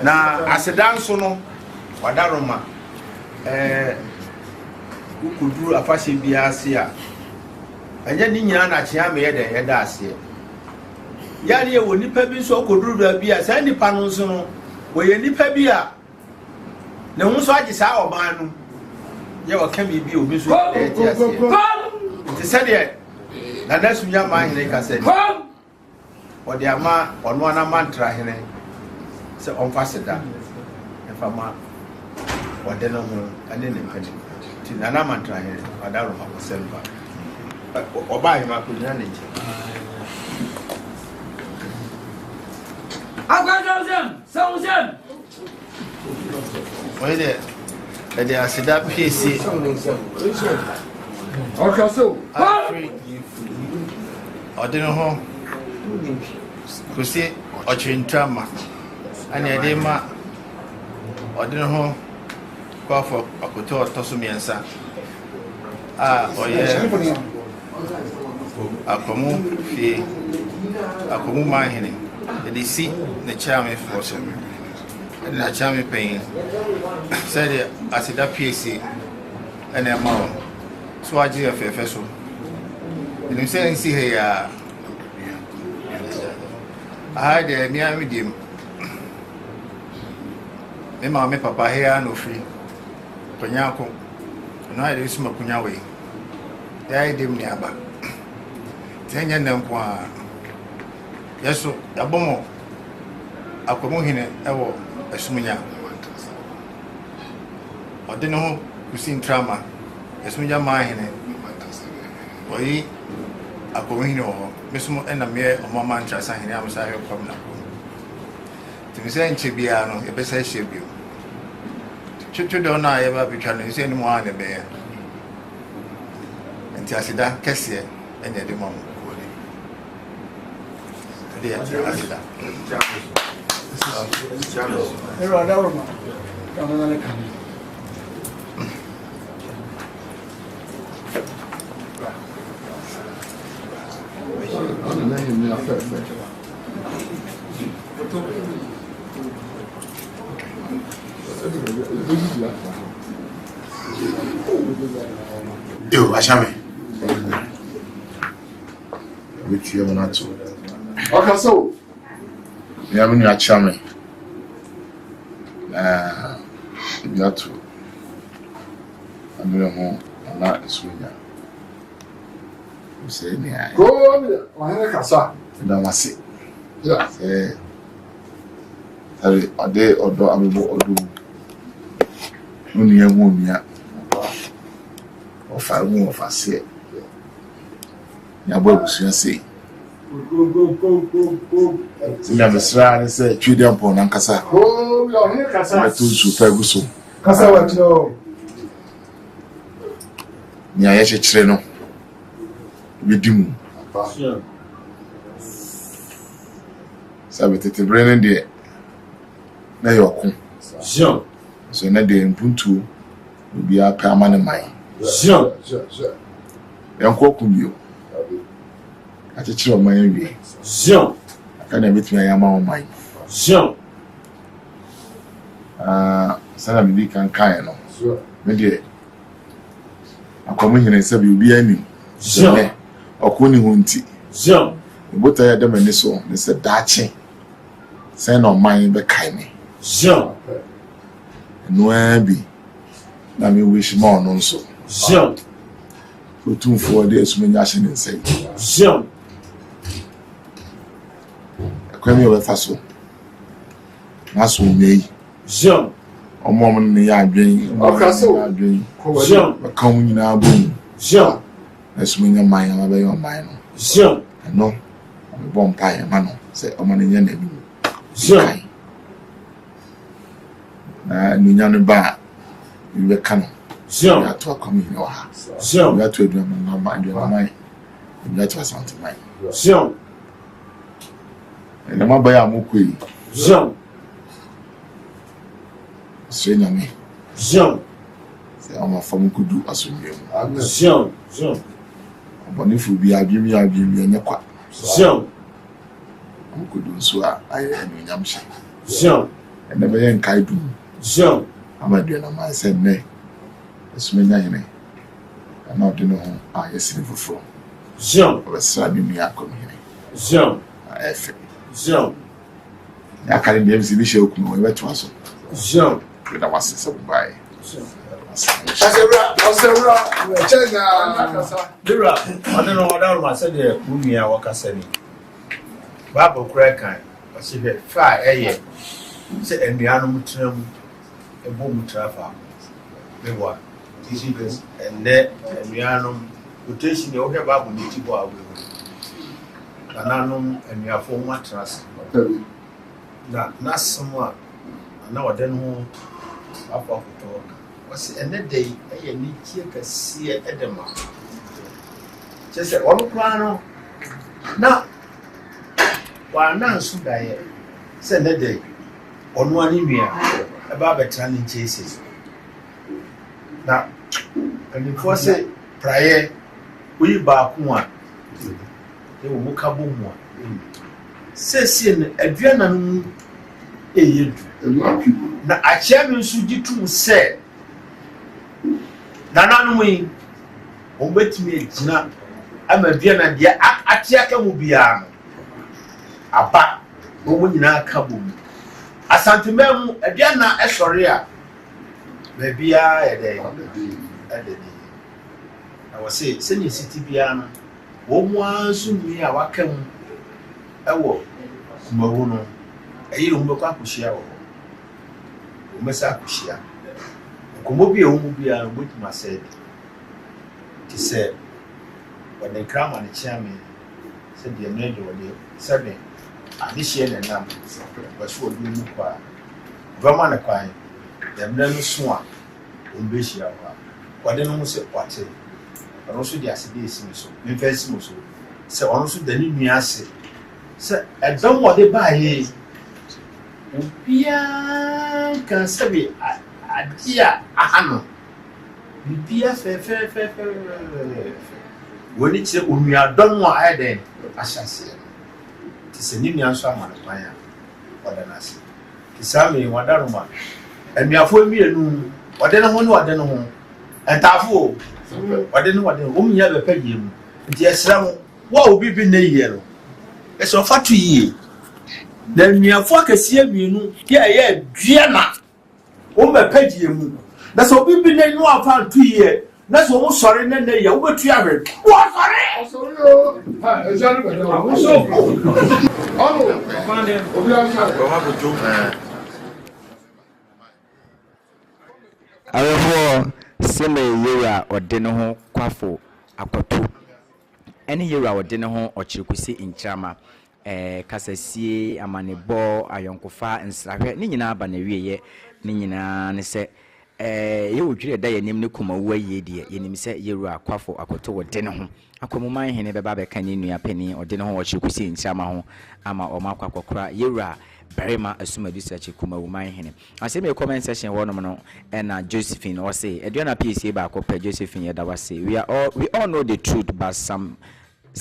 na asedan so no wadaroma ukuduru afashe bia ase a ɛnyɛ ni nyina na kyea me yɛ dɛ yɛda aseɛ ya ne wɔ nipa bi so koduru da bi a saa nipa no nso no wɔyɛ nipa bi a ne ho so agye saa ɔbaa no yɛ wɔka mi bi obi so ɛyɛ ti aseɛ nti sɛdeɛ na nasu nya ma hene ka sɛ ɔde ama ɔno ana mantra hene sɛ ɔmfa seda ɛfa ma ɔde no ho ɛne ne mpani nti nana mantra hene ɔda roma kɔsɛmba ɔbaa hema akɔgyina ne nkyɛn Why there? They are said that Piesie. Okay, so. Odeneho. Kusi Ntrama. And Edema. Odeneho. Kwafo Akoto Tosumiansa. Oye. Akwamumanhene. They see the charming force. And the charming pain. Said I said that Piesie and a mouth. So I did a fair vessel. And I'm saying, see here. I had a near medium. My mamma, papa, here no free. Panyako. And I did smoke Punyawe. There I did nearby. 10 years now. Yes, so a bomb. Akwamumanhene ewo esumunya. Odeneho Kusi Ntrama esumunya mahene. Oyi Akwamumanhene ho. Mesumo ena me omama ntrasa hene amsa he kwam na ko. Timise nche bia no e besa hye bio. Twetwe do na ye ba bitwa no nse ni mo ane be. Nti asida kese enya de mom. Dia asida. Era Aduana. Kamana kani. Yo, achame. Which you want to? Okay, so. Yeah, when you achame. You have to. I'm going to not swing. You say, yeah. Go, I kasa. Damasi. Yeah. Sorry, a day or do amibo odu. Nuni ya mumia. Ofa mu ofa se. Ya bo busu se. Go. Sina mesra ne se twidi ampo na nkasa. Oh, ya he kasa. Na tu su fa guso. Kasa what no. Ni aye chechire no. Bidimu. Sure. Sabe tete brene de na yoko. Sure. So na de mpuntu obi apa amane mai. Sure. Yanko kumio. Achechire o man wi. Sure. Aka na betumi ayama o man. Sure. Sana bi kan kan no. Sure. Me de Akwamumanhene sabe obi anim. Sure. Okoni hunti. Sure. Bota ya dem ani so ne se daache. Say no man be kai me. Sure. No bi. Na me wish more no so. Sure. Otumfo de esumenya hye ne nsai. Sure. Akwami we faso. Na so mei. Sure. Omo ne ya adwen. Okay, so. Adwen. Sure. Ka mu nyina bom. Sure. Esumenya man ma be yo man no. Sure. No. Bom pai ma no. Say omo ne nya na bi. Sure. Na ninya no ba. You be kan. Sure. Ya to Akwamumanhene wa ha. Sure. Ya to Aduana na ma Aduana mai. Ya to asante mai. Sure. Na ma ba ya mokoi. Sure. So na me. Sure. Say ama fam kudu asomdwe mu. Sure. Sure. Boni fu bi adwumi anya kwa. Sure. Kudu so a aye anu nyam hye. Sure. Na be yen kai du. Sure. Aduana mai say ne. Esumenya hene. Na Odeneho a yesiri foforo. Jean. Sabi Akomumanhene. Jean. Efe. Jean. Akari bi MC bi sheku no we to aso. Jean. Da wase se bubai. Jean. Asewra, China. Dira, I don't know what I said there, Mumia Wakasemi. Bible crack, I said, fire, say, and the animal term, a boom traffic. They were, and that, and the animal, rotation, you have Bible, the Tibo, Bananum, and your former mattress. Not someone, and now I don't know how to talk. Was another day, I need to see it at the mouth. Just say, one plano. Now, while now, should I send a day on one email about the training chases? Now, and if I say prior, we back one, they will look up one. Says in Aduana, now I chairman should you to say. Nananumi, on bet me, I'm a Diana, dear, Atiaka will be a bat, woman in our cabum. A Santimem, a Diana, a Soria, maybe a day. I was say, send you city piano. One soon me, I welcome a walk, Maruno, a year of Mokapushia, Messapushia. Kumobia umubia with my said to say when they come on the chairman said the amendment or the 7 addition and number but so do you qua Roman acquire them then swan in Bishia what then almost said what but also the acid so invest so also the new Miasi said I don't want to buy Ubia can say Adia ahano bibia fe woni kire onua don wa aden ahyase ti se ni nua so amana kwanya wadanase ti sami wadaruma enuafo mienu wadene ho ni wadene ho entafo wadene o miya be pagiem ti esram wa obi bi na yiye no eso fatu yiye na enuafo akasie mienu ye duana o me pagye mu na so bibi na nu afa 2 year na so mo sore na na ya wo betu ahwe wo sore o ha ejaru be do so ono obi asa ko ma bojo awefo seme yera Odeneho Kwafo Akoto ene yera Odeneho Okyere Kusi Ntrama kasasie amanebo ayonkofa nsrahwe ni nyina aba na wieye ni nyina ne se ye wodwire da yanim ne kuma wo ayedie yenim se yera Kwafo Akoto Odeneho Akwamumanhene beba be kan nua pani Odeneho Okyere Kusi Ntrama ho ama o makwakokora yera Berima asumadu sachi kuma Manhene. Aseme a comment section one no and Josephine or say Aduana Piesie ba ko Josephine yeda wase. We all know the truth, but some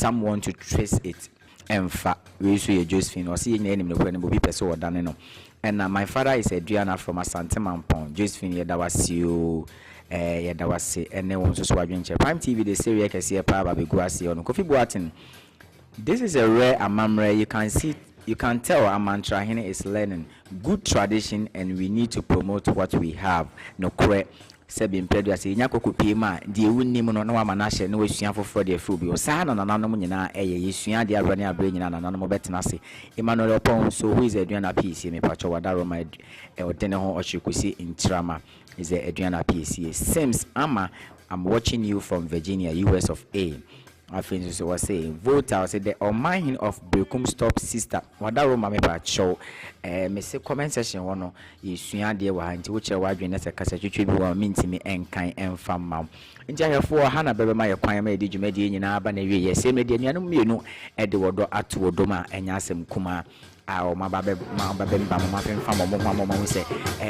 want to trace it. In fact, we see Josephine or see name no when be person or done no. And my father is Aduana from Asante Mampon. Josephine yeda wase yeda wase and then won't so adwenche. Prime TV the series can see a power be go ase on Kofi Boatin. This is a rare amamre. You can tell Ntrama is learning good tradition, and we need to promote what we have. No cre sebi mpedu ase nya kokopi ma de wunni mu no na wa manahye na wasua foforo de afro bi o sa na nananom nyina eye yesua de abrane abre nyina nananom betena ase Emmanuel Opon so who is Aduana Piesie me pacho wadaro ma Odeneho Okyere Kusi Ntrama is Aduana Piesie Sims ama I'm watching you from Virginia, US of A. I think so was saying vote out said the Omanhene of Bekum stop sister wadaro ma me pacho me se comment section wono yesua de wa nti wo kire wadwene se kasa twetwe bi wa mintimi enkan emfa mam nti ahefo ha na bebe ma ye kwan ma edi dwumadi nyina aba na wie ye se me de nuanom mienu e de wodo ato wodo ma enya asem kuma o ma babe mba ma femfa mo se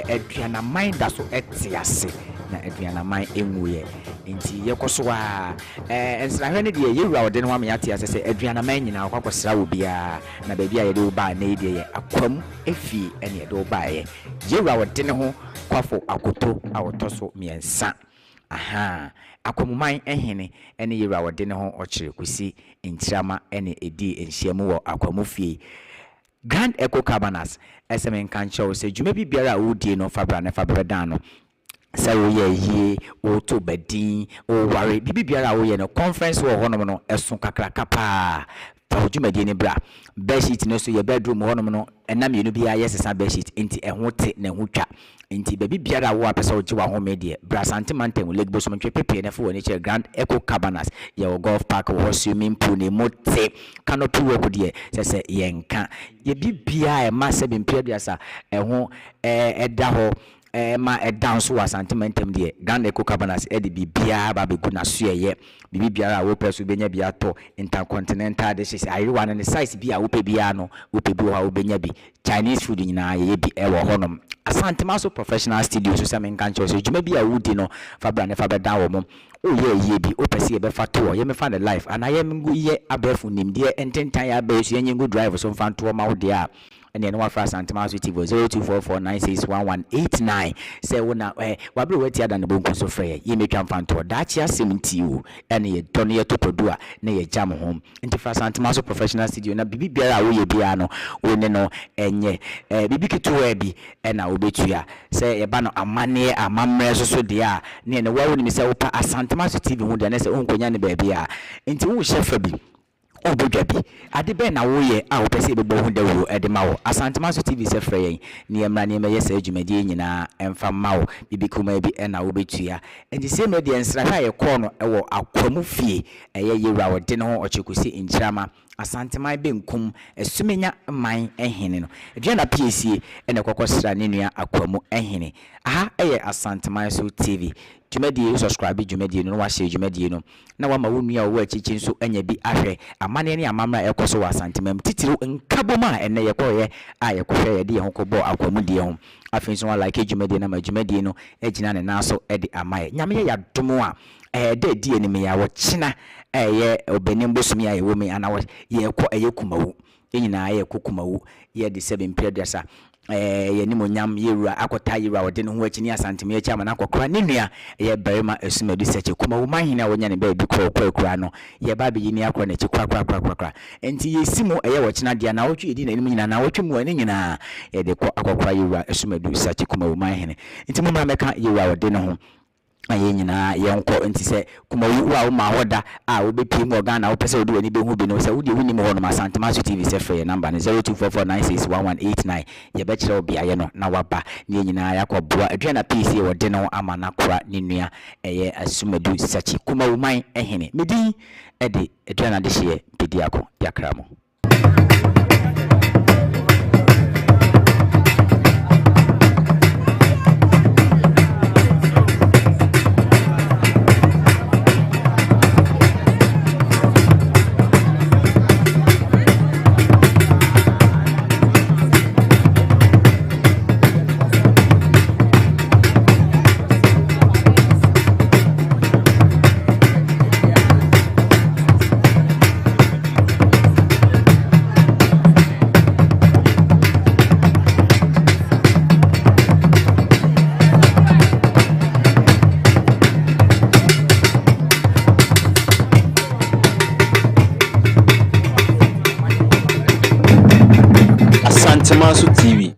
aduana man da so etiase na aduana man enwuye nti yekoso a ensrahwe ne de yewura wode no ma yate ase se aduana man nyina kwakosra wo bia na ba bia ye de wo ba na ede ye akwam efi ene de wo ba ye yewura wode ne ho Kwafo Akoto awotoso miensa aha Akwamumanhene ene Yewra Odeneho Okyere Kusi Ntrama ene edi enhyiamu wo Akwamufie Grand Echo Cabanas SM Kancho se dwuma bi biara wodie no fabra ne fabredan no say ye o to bedin o worry bibi biara wo ye no conference wo honom no eson kakraka pa dwumadi ne bra bedsheet no so ye bedroom honom no enam ye no bia yesesa bedsheet enti ehote na hotwa enti baby biara wo apesa wo jiwa home de bra santimantem leg bosom twe pepe na fo woni che Grand Echo Cabanas ye wo golf park wo swimming pool ne mote canopy work de se yenka ye bibia e ma se bimpia biasa eho eda ho ma down so was sentimentum de Grand Echo Cabanas e de bibia ba be guna so ye bibiara wo preso benya bia to intercontinental dishes Aduana ne size bia wo pe bia no wo pe bi wo benya bi Chinese food nyina ye bi e wo honom asantema so professional studio so sem nkancho so djuma bia wo di no fabra ne fabeda wo mom o ye bi o pese ye be fa to ye me fa the life and I am go ye abefu nim de ententan ya be so ye go drive so fa to ma wo de a and then one fast Ntrama TV 0244961189 say wona wabre wati ada ne bonku so frɛ ye metwa mfanto da chia semti o ene ye don ye to produa na ye jam home nti fast Ntrama so professional studio na bibi biara wo ye bia no woni no enye bibi keto bi na obetua say ye ba no amane amamre so de a ne wo woni mi say wo pa Ntrama so TV hu de na say onkonya ne ba bia nti wo hyefa bi obodwabi ade be na wo ye a wo pese be bo hu da wo ede ma wo Asantema so TV se frɛ yen ne emra ne meye se adwumadi nyina emfa ma wo bibi kuma bi na wo betua enti se me de ensra ha ye kɔ no wo Akwamufie eye Yewra Odeneho Okyere Kusi Ntrama Asantema be nkum esumenya man ehene no Aduana Piesie ene kokosra ne nua Akwamumanhene aha eye Asantema so TV dwumadi subscribe dwumadi no wa share dwumadi no na wa ma wo nua wo achichi nso anya bi ahwɛ amane ne amamra ekoso wa Asantema titiri nkaboma ene yekoye a yekohwɛ ye de ye hokɔbɔ Akwamudie ho afin so wa like dwumadi na ma dwumadi no agina ne naso ede amaye nyame ye yadomo a de die ne me ya wo kyena ye obenim bosumi a ye wo me ana ye kɔ ye kumawu nyina ye kokumawu ye de 7 period ye ni monyam Yewra akota Yewra Odeneho akini Asantema ya chama na kokora ne nua ye barima esumadu seche Akwamumanhene a wonya ne ba bi kura no ye ba bi ni akora na chi kwa enti ye simo ye wo kyena dia na wotwe edi na nim nyina na wotwe mu ani nyina ye de akokora Yewra esumadu seche Akwamumanhene enti mo mra meka Yewra Odeneho aye nyina yenko enti se kumawu wa ma hoda a wo bepi mu Ghana wo pese wo de wani be hu bi no se wo de wuni mu ho no Asantema so TV se frɛ number 0244961189 ye be kyerɛ obi aye no na waba ne nyina yakɔboa Aduana Piesie wo de no ama na kora ne nua eye asumadu sachi Akwamumanhene medi ede Aduana de hye bedi akɔ yakra mo Ntrama so TV